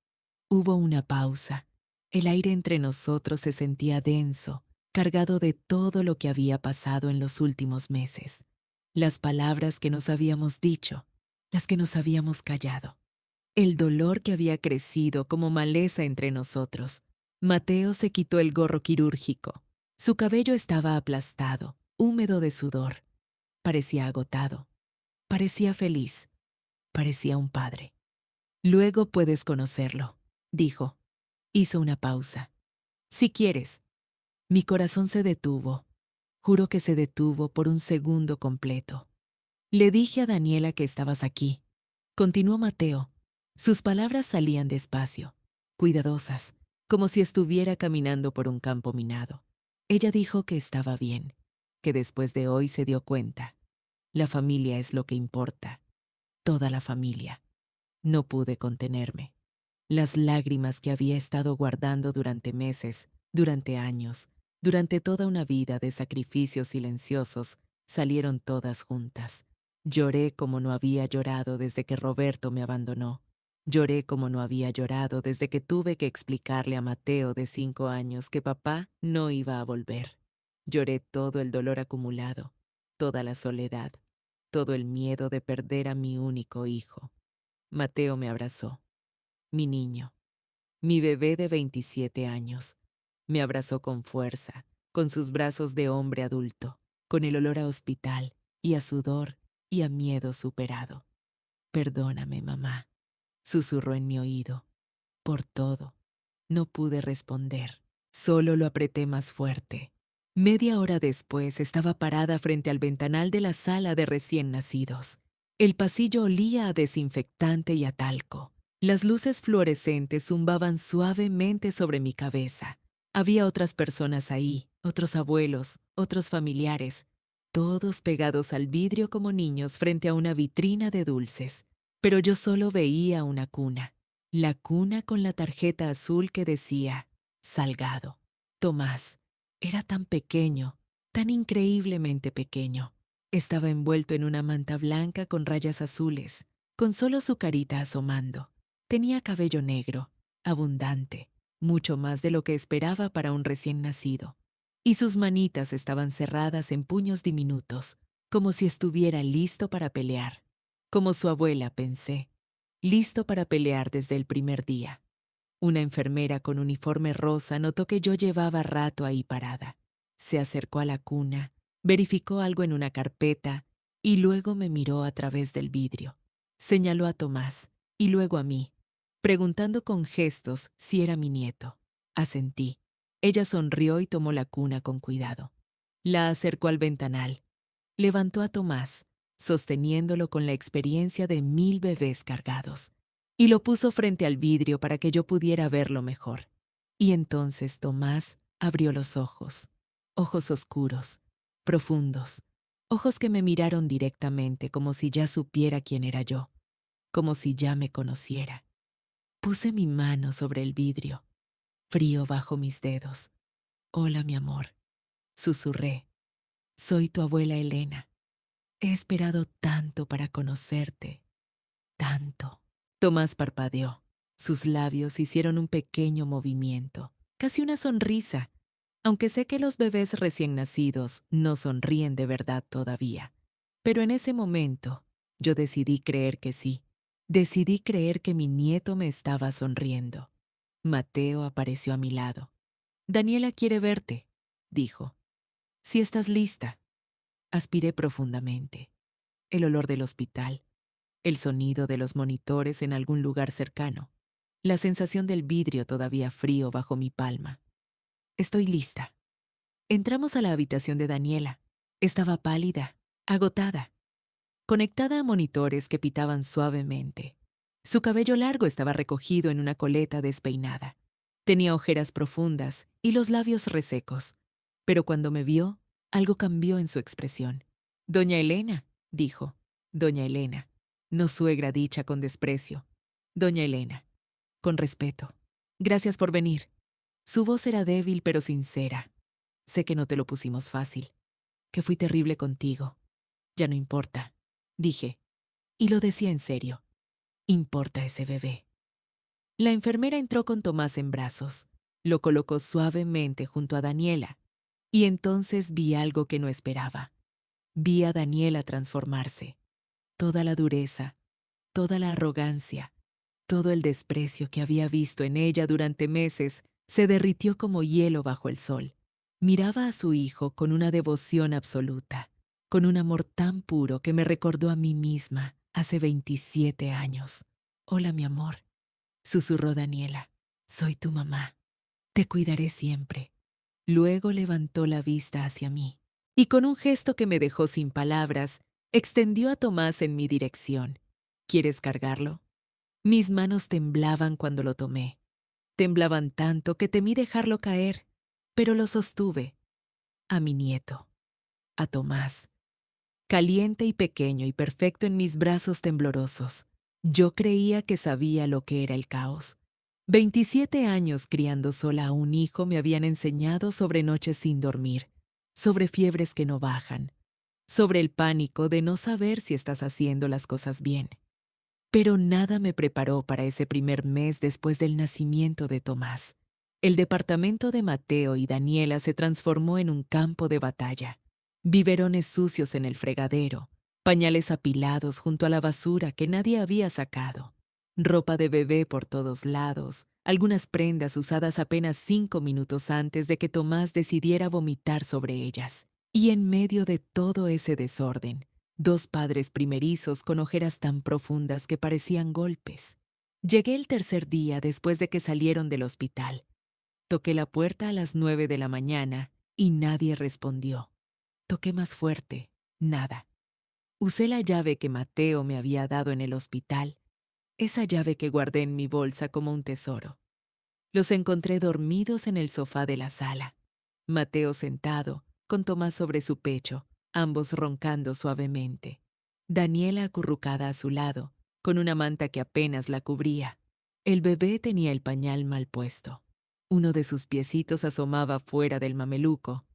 Hubo una pausa. El aire entre nosotros se sentía denso, cargado de todo lo que había pasado en los últimos meses. Las palabras que nos habíamos dicho, las que nos habíamos callado. El dolor que había crecido como maleza entre nosotros. Mateo se quitó el gorro quirúrgico. Su cabello estaba aplastado, húmedo de sudor. Parecía agotado. Parecía feliz. Parecía un padre. «Luego puedes conocerlo», dijo. Hizo una pausa. «Si quieres». Mi corazón se detuvo. Juro que se detuvo por un segundo completo. «Le dije a Daniela que estabas aquí», continuó Mateo. Sus palabras salían despacio, cuidadosas, como si estuviera caminando por un campo minado. Ella dijo que estaba bien, que después de hoy se dio cuenta. La familia es lo que importa. Toda la familia. No pude contenerme. Las lágrimas que había estado guardando durante meses, durante años, durante toda una vida de sacrificios silenciosos, salieron todas juntas. Lloré como no había llorado desde que Roberto me abandonó. Lloré como no había llorado desde que tuve que explicarle a Mateo de 5 años que papá no iba a volver. Lloré todo el dolor acumulado, toda la soledad, todo el miedo de perder a mi único hijo. Mateo me abrazó. Mi niño, mi bebé de 27 años. Me abrazó con fuerza, con sus brazos de hombre adulto, con el olor a hospital y a sudor y a miedo superado. «Perdóname, mamá», susurró en mi oído. «Por todo». No pude responder. Solo lo apreté más fuerte. Media hora después estaba parada frente al ventanal de la sala de recién nacidos. El pasillo olía a desinfectante y a talco. Las luces fluorescentes zumbaban suavemente sobre mi cabeza. Había otras personas ahí, otros abuelos, otros familiares, todos pegados al vidrio como niños frente a una vitrina de dulces. Pero yo solo veía una cuna. La cuna con la tarjeta azul que decía Salgado. Tomás. Era tan pequeño, tan increíblemente pequeño. Estaba envuelto en una manta blanca con rayas azules, con solo su carita asomando. Tenía cabello negro, abundante, mucho más de lo que esperaba para un recién nacido. Y sus manitas estaban cerradas en puños diminutos, como si estuviera listo para pelear. Como su abuela, pensé, listo para pelear desde el primer día. Una enfermera con uniforme rosa notó que yo llevaba rato ahí parada. Se acercó a la cuna, verificó algo en una carpeta y luego me miró a través del vidrio. Señaló a Tomás y luego a mí. preguntando con gestos si era mi nieto. Asentí. Ella sonrió y tomó la cuna con cuidado. La acercó al ventanal. Levantó a Tomás, sosteniéndolo con la experiencia de 1000 bebés cargados, y lo puso frente al vidrio para que yo pudiera verlo mejor. Y entonces Tomás abrió los ojos, ojos oscuros, profundos, ojos que me miraron directamente como si ya supiera quién era yo, como si ya me conociera. Puse mi mano sobre el vidrio, frío bajo mis dedos. Hola, mi amor, susurré. Soy tu abuela Elena. He esperado tanto para conocerte, tanto. Tomás parpadeó. Sus labios hicieron un pequeño movimiento, casi una sonrisa, aunque sé que los bebés recién nacidos no sonríen de verdad todavía. Pero en ese momento, yo decidí creer que sí. Decidí creer que mi nieto me estaba sonriendo. Mateo apareció a mi lado. Daniela quiere verte, dijo. Si estás lista. Aspiré profundamente. El olor del hospital, el sonido de los monitores en algún lugar cercano, la sensación del vidrio todavía frío bajo mi palma. Estoy lista. Entramos a la habitación de Daniela. Estaba pálida, agotada, conectada a monitores que pitaban suavemente. Su cabello largo estaba recogido en una coleta despeinada. Tenía ojeras profundas y los labios resecos. Pero cuando me vio, algo cambió en su expresión. Doña Elena, dijo. Doña Elena, no suegra dicha con desprecio. Doña Elena, con respeto. Gracias por venir. Su voz era débil pero sincera. Sé que no te lo pusimos fácil, que fui terrible contigo. Ya no importa, dije. Y lo decía en serio. Importa ese bebé. La enfermera entró con Tomás en brazos. Lo colocó suavemente junto a Daniela. Y entonces vi algo que no esperaba. Vi a Daniela transformarse. Toda la dureza, toda la arrogancia, todo el desprecio que había visto en ella durante meses se derritió como hielo bajo el sol. Miraba a su hijo con una devoción absoluta, con un amor tan puro que me recordó a mí misma hace 27 años. Hola, mi amor, susurró Daniela. Soy tu mamá. Te cuidaré siempre. Luego levantó la vista hacia mí y con un gesto que me dejó sin palabras, extendió a Tomás en mi dirección. ¿Quieres cargarlo? Mis manos temblaban cuando lo tomé. Temblaban tanto que temí dejarlo caer, pero lo sostuve. A mi nieto, a Tomás, caliente y pequeño y perfecto en mis brazos temblorosos. Yo creía que sabía lo que era el caos. 27 años criando sola a un hijo me habían enseñado sobre noches sin dormir, sobre fiebres que no bajan, sobre el pánico de no saber si estás haciendo las cosas bien. Pero nada me preparó para ese primer mes después del nacimiento de Tomás. El departamento de Mateo y Daniela se transformó en un campo de batalla. Biberones sucios en el fregadero, pañales apilados junto a la basura que nadie había sacado, ropa de bebé por todos lados, algunas prendas usadas apenas 5 minutos antes de que Tomás decidiera vomitar sobre ellas. Y en medio de todo ese desorden, 2 padres primerizos con ojeras tan profundas que parecían golpes. Llegué el tercer día después de que salieron del hospital. Toqué la puerta a las 9 de la mañana y nadie respondió. Toqué más fuerte, nada. Usé la llave que Mateo me había dado en el hospital, esa llave que guardé en mi bolsa como un tesoro. Los encontré dormidos en el sofá de la sala. Mateo sentado, con Tomás sobre su pecho, ambos roncando suavemente. Daniela acurrucada a su lado, con una manta que apenas la cubría. El bebé tenía el pañal mal puesto. Uno de sus piecitos asomaba fuera del mameluco.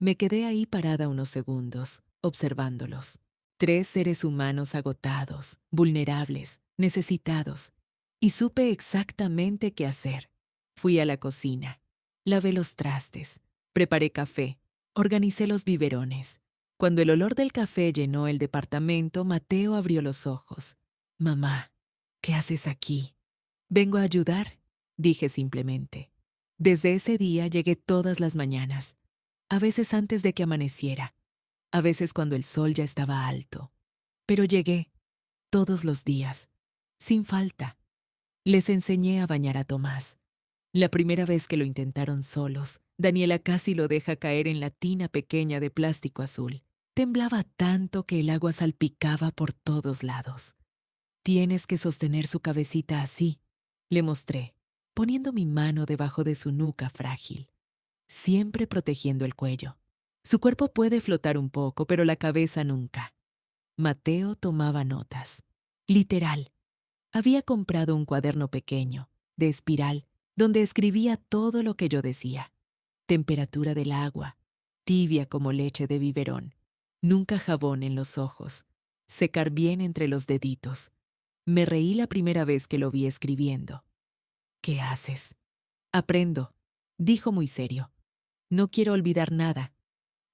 Me quedé ahí parada unos segundos, observándolos. 3 seres humanos agotados, vulnerables, necesitados. Y supe exactamente qué hacer. Fui a la cocina. Lavé los trastes. Preparé café. Organicé los biberones. Cuando el olor del café llenó el departamento, Mateo abrió los ojos. Mamá, ¿qué haces aquí? Vengo a ayudar, dije simplemente. Desde ese día llegué todas las mañanas, a veces antes de que amaneciera, a veces cuando el sol ya estaba alto. Pero llegué, todos los días, sin falta. Les enseñé a bañar a Tomás. La primera vez que lo intentaron solos, Daniela casi lo deja caer en la tina pequeña de plástico azul. Temblaba tanto que el agua salpicaba por todos lados. Tienes que sostener su cabecita así, le mostré, poniendo mi mano debajo de su nuca frágil, siempre protegiendo el cuello. Su cuerpo puede flotar un poco, pero la cabeza nunca. Mateo tomaba notas. Literal. Había comprado un cuaderno pequeño, de espiral, donde escribía todo lo que yo decía. Temperatura del agua, tibia como leche de biberón, nunca jabón en los ojos, secar bien entre los deditos. Me reí la primera vez que lo vi escribiendo. ¿Qué haces? Aprendo, dijo muy serio. No quiero olvidar nada.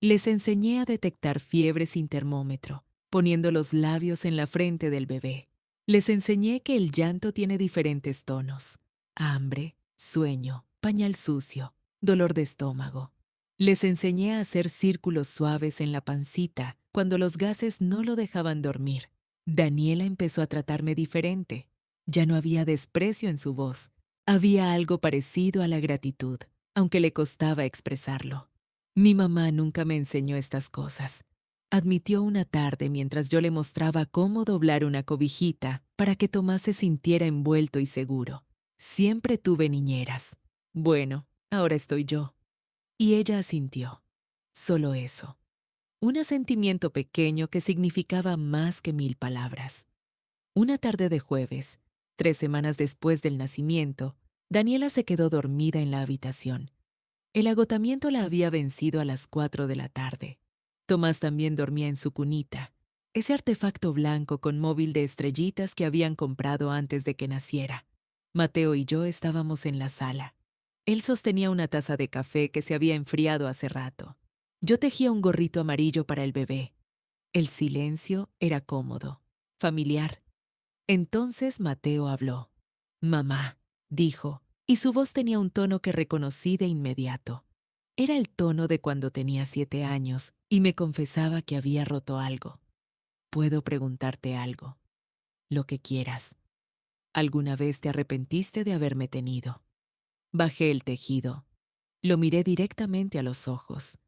Les enseñé a detectar fiebre sin termómetro, poniendo los labios en la frente del bebé. Les enseñé que el llanto tiene diferentes tonos: hambre, sueño, pañal sucio, dolor de estómago. Les enseñé a hacer círculos suaves en la pancita cuando los gases no lo dejaban dormir. Daniela empezó a tratarme diferente. Ya no había desprecio en su voz. Había algo parecido a la gratitud, aunque le costaba expresarlo. Mi mamá nunca me enseñó estas cosas. Admitió una tarde mientras yo le mostraba cómo doblar una cobijita para que Tomás se sintiera envuelto y seguro. Siempre tuve niñeras. Bueno, ahora estoy yo. Y ella asintió. Solo eso. Un asentimiento pequeño que significaba más que 1000 palabras. Una tarde de jueves, 3 semanas después del nacimiento, Daniela se quedó dormida en la habitación. El agotamiento la había vencido a las 4 de la tarde. Tomás también dormía en su cunita, ese artefacto blanco con móvil de estrellitas que habían comprado antes de que naciera. Mateo y yo estábamos en la sala. Él sostenía una taza de café que se había enfriado hace rato. Yo tejía un gorrito amarillo para el bebé. El silencio era cómodo, familiar. Entonces Mateo habló. «Mamá», dijo, y su voz tenía un tono que reconocí de inmediato. Era el tono de cuando tenía 7 años y me confesaba que había roto algo. «¿Puedo preguntarte algo?» «Lo que quieras». «¿Alguna vez te arrepentiste de haberme tenido?» Bajé el tejido. Lo miré directamente a los ojos.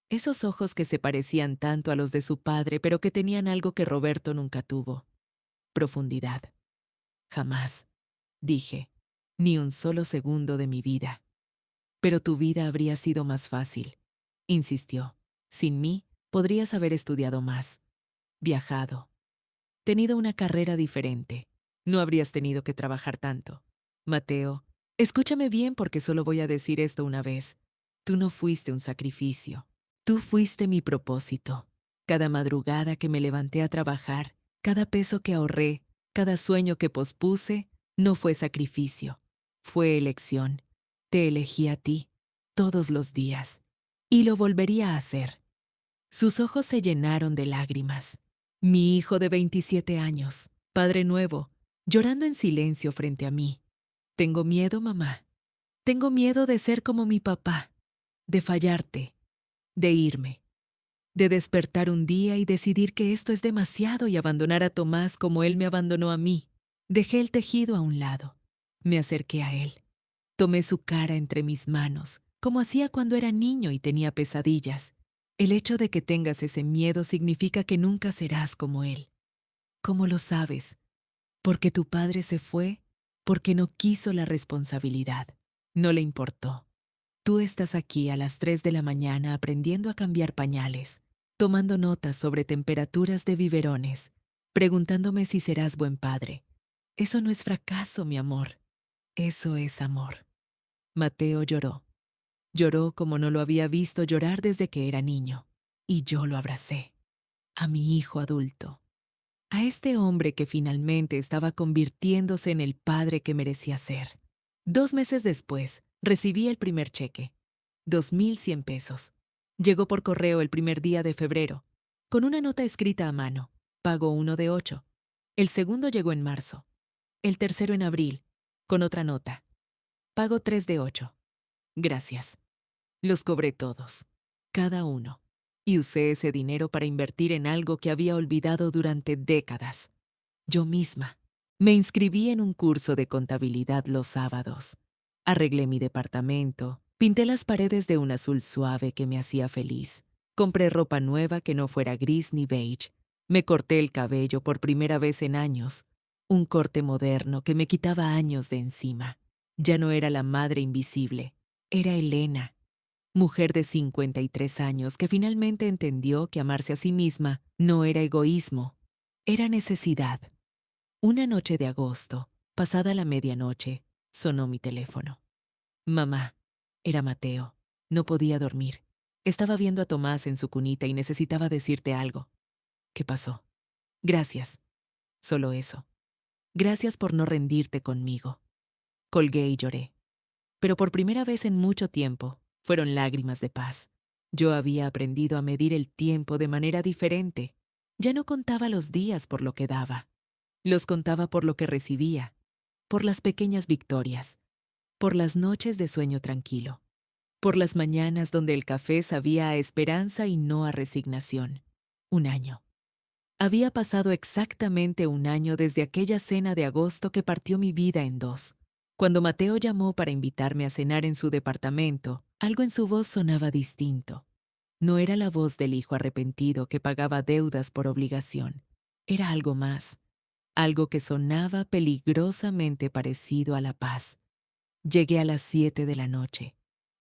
Esos ojos que se parecían tanto a los de su padre, pero que tenían algo que Roberto nunca tuvo. Profundidad. «Jamás», dije, «ni un solo segundo de mi vida». «Pero tu vida habría sido más fácil», insistió. «Sin mí, podrías haber estudiado más, viajado, tenido una carrera diferente. No habrías tenido que trabajar tanto. Mateo, escúchame bien porque solo voy a decir esto una vez. Tú no fuiste un sacrificio. Tú fuiste mi propósito. Cada madrugada que me levanté a trabajar, cada peso que ahorré, cada sueño que pospuse, no fue sacrificio. Fue elección. Te elegí a ti, todos los días. Y lo volvería a hacer». Sus ojos se llenaron de lágrimas. Mi hijo de 27 años, padre nuevo, llorando en silencio frente a mí. «Tengo miedo, mamá. Tengo miedo de ser como mi papá, de fallarte, de irme, de despertar un día y decidir que esto es demasiado y abandonar a Tomás como él me abandonó a mí». Dejé el tejido a un lado. Me acerqué a él. Tomé su cara entre mis manos, como hacía cuando era niño y tenía pesadillas. «El hecho de que tengas ese miedo significa que nunca serás como él». «¿Cómo lo sabes?» «Porque tu padre se fue, porque no quiso la responsabilidad. No le importó. Tú estás aquí a las 3 de la mañana aprendiendo a cambiar pañales, tomando notas sobre temperaturas de biberones, preguntándome si serás buen padre. Eso no es fracaso, mi amor. Eso es amor». Mateo lloró. Lloró como no lo había visto llorar desde que era niño. Y yo lo abracé. A mi hijo adulto. A este hombre que finalmente estaba convirtiéndose en el padre que merecía ser. 2 meses después, recibí el primer cheque. 2100 pesos. Llegó por correo el primer día de febrero, con una nota escrita a mano. Pago 1 de 8. El segundo llegó en marzo. El tercero en abril, con otra nota. Pago 3 de 8. Gracias. Los cobré todos, cada uno, y usé ese dinero para invertir en algo que había olvidado durante décadas. Yo misma. Me inscribí en un curso de contabilidad los sábados. Arreglé mi departamento, pinté las paredes de un azul suave que me hacía feliz. Compré ropa nueva que no fuera gris ni beige. Me corté el cabello por primera vez en años. Un corte moderno que me quitaba años de encima. Ya no era la madre invisible, era Elena, mujer de 53 años que finalmente entendió que amarse a sí misma no era egoísmo, era necesidad. Una noche de agosto, pasada la medianoche, sonó mi teléfono. Mamá, era Mateo. No podía dormir. Estaba viendo a Tomás en su cunita y necesitaba decirte algo. ¿Qué pasó? Gracias. Solo eso. Gracias por no rendirte conmigo. Colgué y lloré. Pero por primera vez en mucho tiempo, fueron lágrimas de paz. Yo había aprendido a medir el tiempo de manera diferente. Ya no contaba los días por lo que daba. Los contaba por lo que recibía, por las pequeñas victorias, por las noches de sueño tranquilo, por las mañanas donde el café sabía a esperanza y no a resignación. Un año. Había pasado exactamente un año desde aquella cena de agosto que partió mi vida en dos. Cuando Mateo llamó para invitarme a cenar en su departamento, algo en su voz sonaba distinto. No era la voz del hijo arrepentido que pagaba deudas por obligación. Era algo más, algo que sonaba peligrosamente parecido a la paz. Llegué a las 7 de la noche.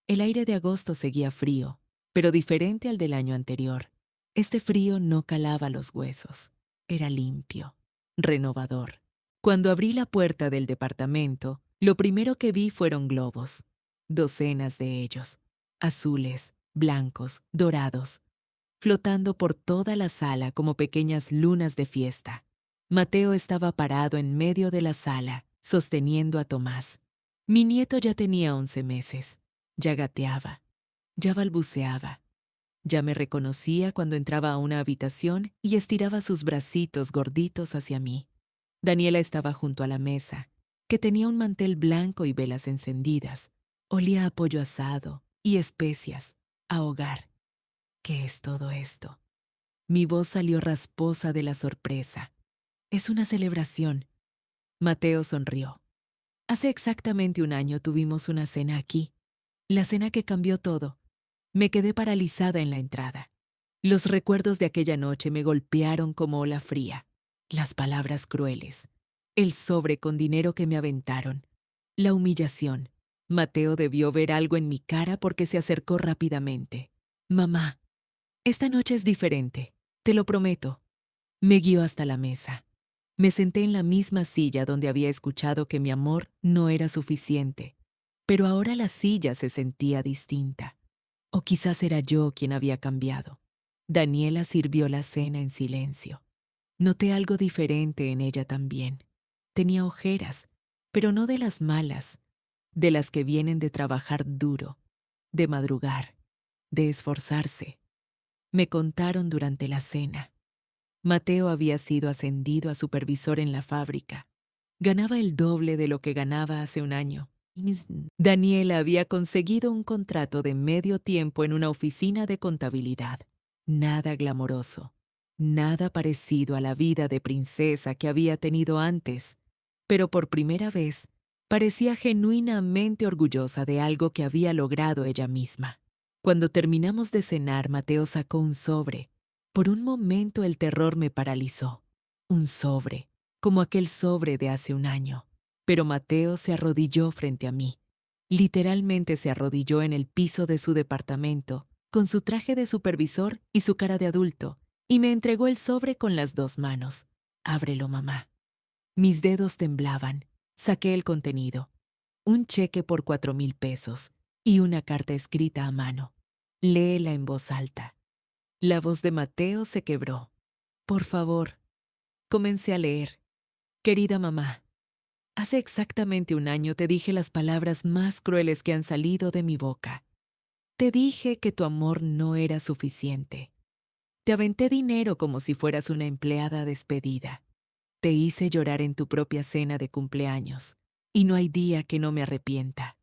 El aire de agosto seguía frío, pero diferente al del año anterior. Este frío no calaba los huesos. Era limpio, renovador. Cuando abrí la puerta del departamento, lo primero que vi fueron globos. Docenas de ellos, azules, blancos, dorados, flotando por toda la sala como pequeñas lunas de fiesta. Mateo estaba parado en medio de la sala, sosteniendo a Tomás. Mi nieto ya tenía 11 meses. Ya gateaba, ya balbuceaba. Ya me reconocía cuando entraba a una habitación y estiraba sus bracitos gorditos hacia mí. Daniela estaba junto a la mesa, que tenía un mantel blanco y velas encendidas. Olía a pollo asado y especias, a hogar. ¿Qué es todo esto? Mi voz salió rasposa de la sorpresa. Es una celebración. Mateo sonrió. Hace exactamente un año tuvimos una cena aquí. La cena que cambió todo. Me quedé paralizada en la entrada. Los recuerdos de aquella noche me golpearon como ola fría. Las palabras crueles. El sobre con dinero que me aventaron. La humillación. Mateo debió ver algo en mi cara porque se acercó rápidamente. Mamá, esta noche es diferente. Te lo prometo. Me guió hasta la mesa. Me senté en la misma silla donde había escuchado que mi amor no era suficiente. Pero ahora la silla se sentía distinta. O quizás era yo quien había cambiado. Daniela sirvió la cena en silencio. Noté algo diferente en ella también. Tenía ojeras, pero no de las malas, de las que vienen de trabajar duro, de madrugar, de esforzarse. Me contaron durante la cena. Mateo había sido ascendido a supervisor en la fábrica. Ganaba el doble de lo que ganaba hace un año. Daniela había conseguido un contrato de medio tiempo en una oficina de contabilidad. Nada glamoroso, nada parecido a la vida de princesa que había tenido antes, pero por primera vez parecía genuinamente orgullosa de algo que había logrado ella misma. Cuando terminamos de cenar, Mateo sacó un sobre. Por un momento el terror me paralizó. Un sobre, como aquel sobre de hace un año. Pero Mateo se arrodilló frente a mí. Literalmente se arrodilló en el piso de su departamento, con su traje de supervisor y su cara de adulto, y me entregó el sobre con las dos manos. Ábrelo, mamá. Mis dedos temblaban. Saqué el contenido. Un cheque por 4,000 pesos y una carta escrita a mano. Léela en voz alta. La voz de Mateo se quebró. Por favor. Comencé a leer. Querida mamá, hace exactamente un año te dije las palabras más crueles que han salido de mi boca. Te dije que tu amor no era suficiente. Te aventé dinero como si fueras una empleada despedida. Te hice llorar en tu propia cena de cumpleaños. Y no hay día que no me arrepienta.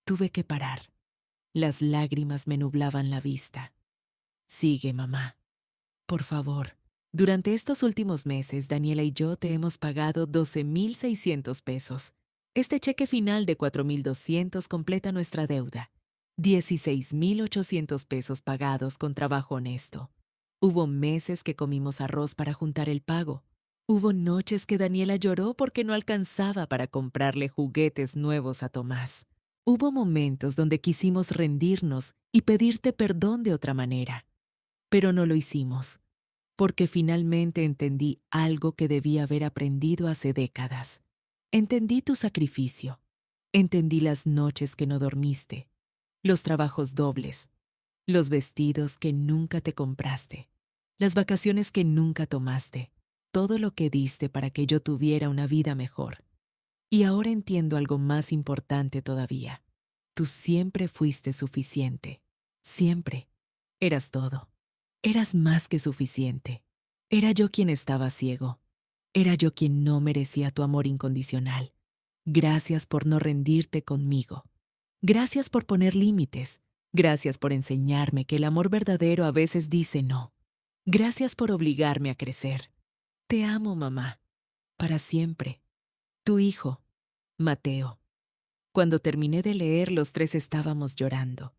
Tuve que parar. Las lágrimas me nublaban la vista. Sigue, mamá. Por favor, Durante estos últimos meses, Daniela y yo te hemos pagado 12,600 pesos. Este cheque final de 4,200 completa nuestra deuda. 16,800 pesos pagados con trabajo honesto. Hubo meses que comimos arroz para juntar el pago. Hubo noches que Daniela lloró porque no alcanzaba para comprarle juguetes nuevos a Tomás. Hubo momentos donde quisimos rendirnos y pedirte perdón de otra manera. Pero no lo hicimos, porque finalmente entendí algo que debía haber aprendido hace décadas. Entendí tu sacrificio. Entendí las noches que no dormiste, los trabajos dobles, los vestidos que nunca te compraste, las vacaciones que nunca tomaste, todo lo que diste para que yo tuviera una vida mejor. Y ahora entiendo algo más importante todavía. Tú siempre fuiste suficiente. Siempre. Eras todo. Eras más que suficiente. Era yo quien estaba ciego. Era yo quien no merecía tu amor incondicional. Gracias por no rendirte conmigo. Gracias por poner límites. Gracias por enseñarme que el amor verdadero a veces dice no. Gracias por obligarme a crecer. Te amo, mamá. Para siempre. Tu hijo, Mateo. Cuando terminé de leer, los tres estábamos llorando.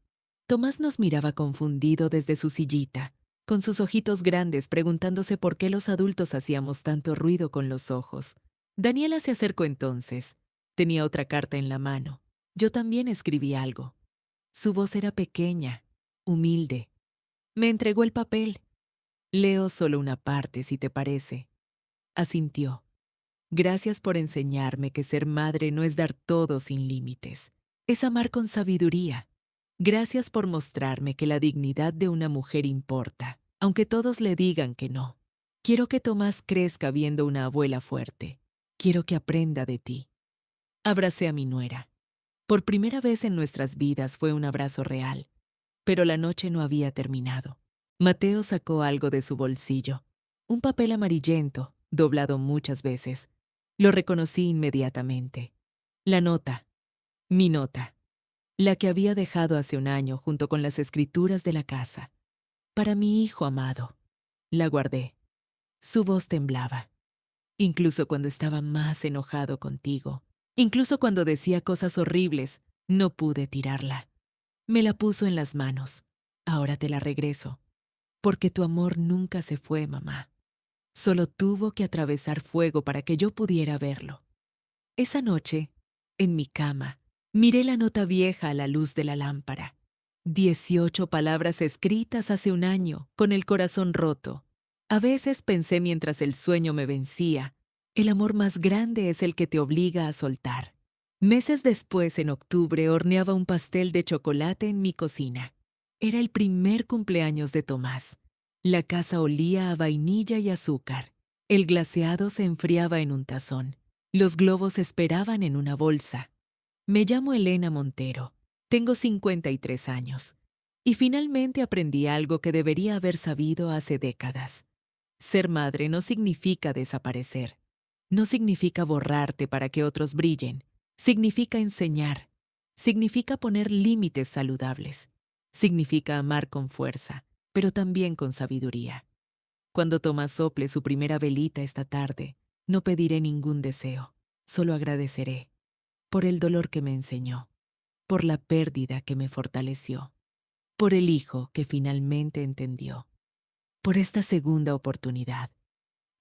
Tomás nos miraba confundido desde su sillita, con sus ojitos grandes preguntándose por qué los adultos hacíamos tanto ruido con los ojos. Daniela se acercó entonces. Tenía otra carta en la mano. Yo también escribí algo. Su voz era pequeña, humilde. Me entregó el papel. Leo solo una parte, si te parece. Asintió. Gracias por enseñarme que ser madre no es dar todo sin límites. Es amar con sabiduría. Gracias por mostrarme que la dignidad de una mujer importa, aunque todos le digan que no. Quiero que Tomás crezca viendo una abuela fuerte. Quiero que aprenda de ti. Abracé a mi nuera. Por primera vez en nuestras vidas fue un abrazo real, pero la noche no había terminado. Mateo sacó algo de su bolsillo, un papel amarillento, doblado muchas veces. Lo reconocí inmediatamente. La nota, mi nota, la que había dejado hace un año junto con las escrituras de la casa. Para mi hijo amado. La guardé. Su voz temblaba. Incluso cuando estaba más enojado contigo, incluso cuando decía cosas horribles, no pude tirarla. Me la puso en las manos. Ahora te la regreso. Porque tu amor nunca se fue, mamá. Solo tuvo que atravesar fuego para que yo pudiera verlo. Esa noche, en mi cama, miré la nota vieja a la luz de la lámpara. 18 palabras escritas hace un año, con el corazón roto. A veces pensé mientras el sueño me vencía, el amor más grande es el que te obliga a soltar. Meses después, en octubre, horneaba un pastel de chocolate en mi cocina. Era el primer cumpleaños de Tomás. La casa olía a vainilla y azúcar. El glaseado se enfriaba en un tazón. Los globos esperaban en una bolsa. Me llamo Elena Montero. Tengo 53 años. Y finalmente aprendí algo que debería haber sabido hace décadas. Ser madre no significa desaparecer. No significa borrarte para que otros brillen. Significa enseñar. Significa poner límites saludables. Significa amar con fuerza, pero también con sabiduría. Cuando Tomás sople su primera velita esta tarde, no pediré ningún deseo, solo agradeceré por el dolor que me enseñó, por la pérdida que me fortaleció, por el hijo que finalmente entendió, por esta segunda oportunidad.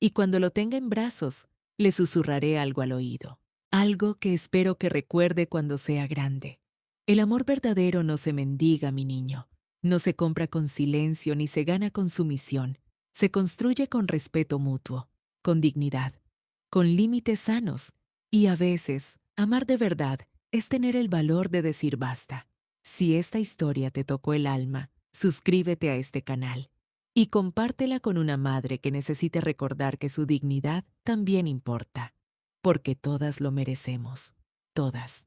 Y cuando lo tenga en brazos, le susurraré algo al oído, algo que espero que recuerde cuando sea grande. El amor verdadero no se mendiga, mi niño. No se compra con silencio ni se gana con sumisión. Se construye con respeto mutuo, con dignidad, con límites sanos. Y a veces, amar de verdad es tener el valor de decir basta. Si esta historia te tocó el alma, suscríbete a este canal y compártela con una madre que necesite recordar que su dignidad también importa, porque todas lo merecemos, todas.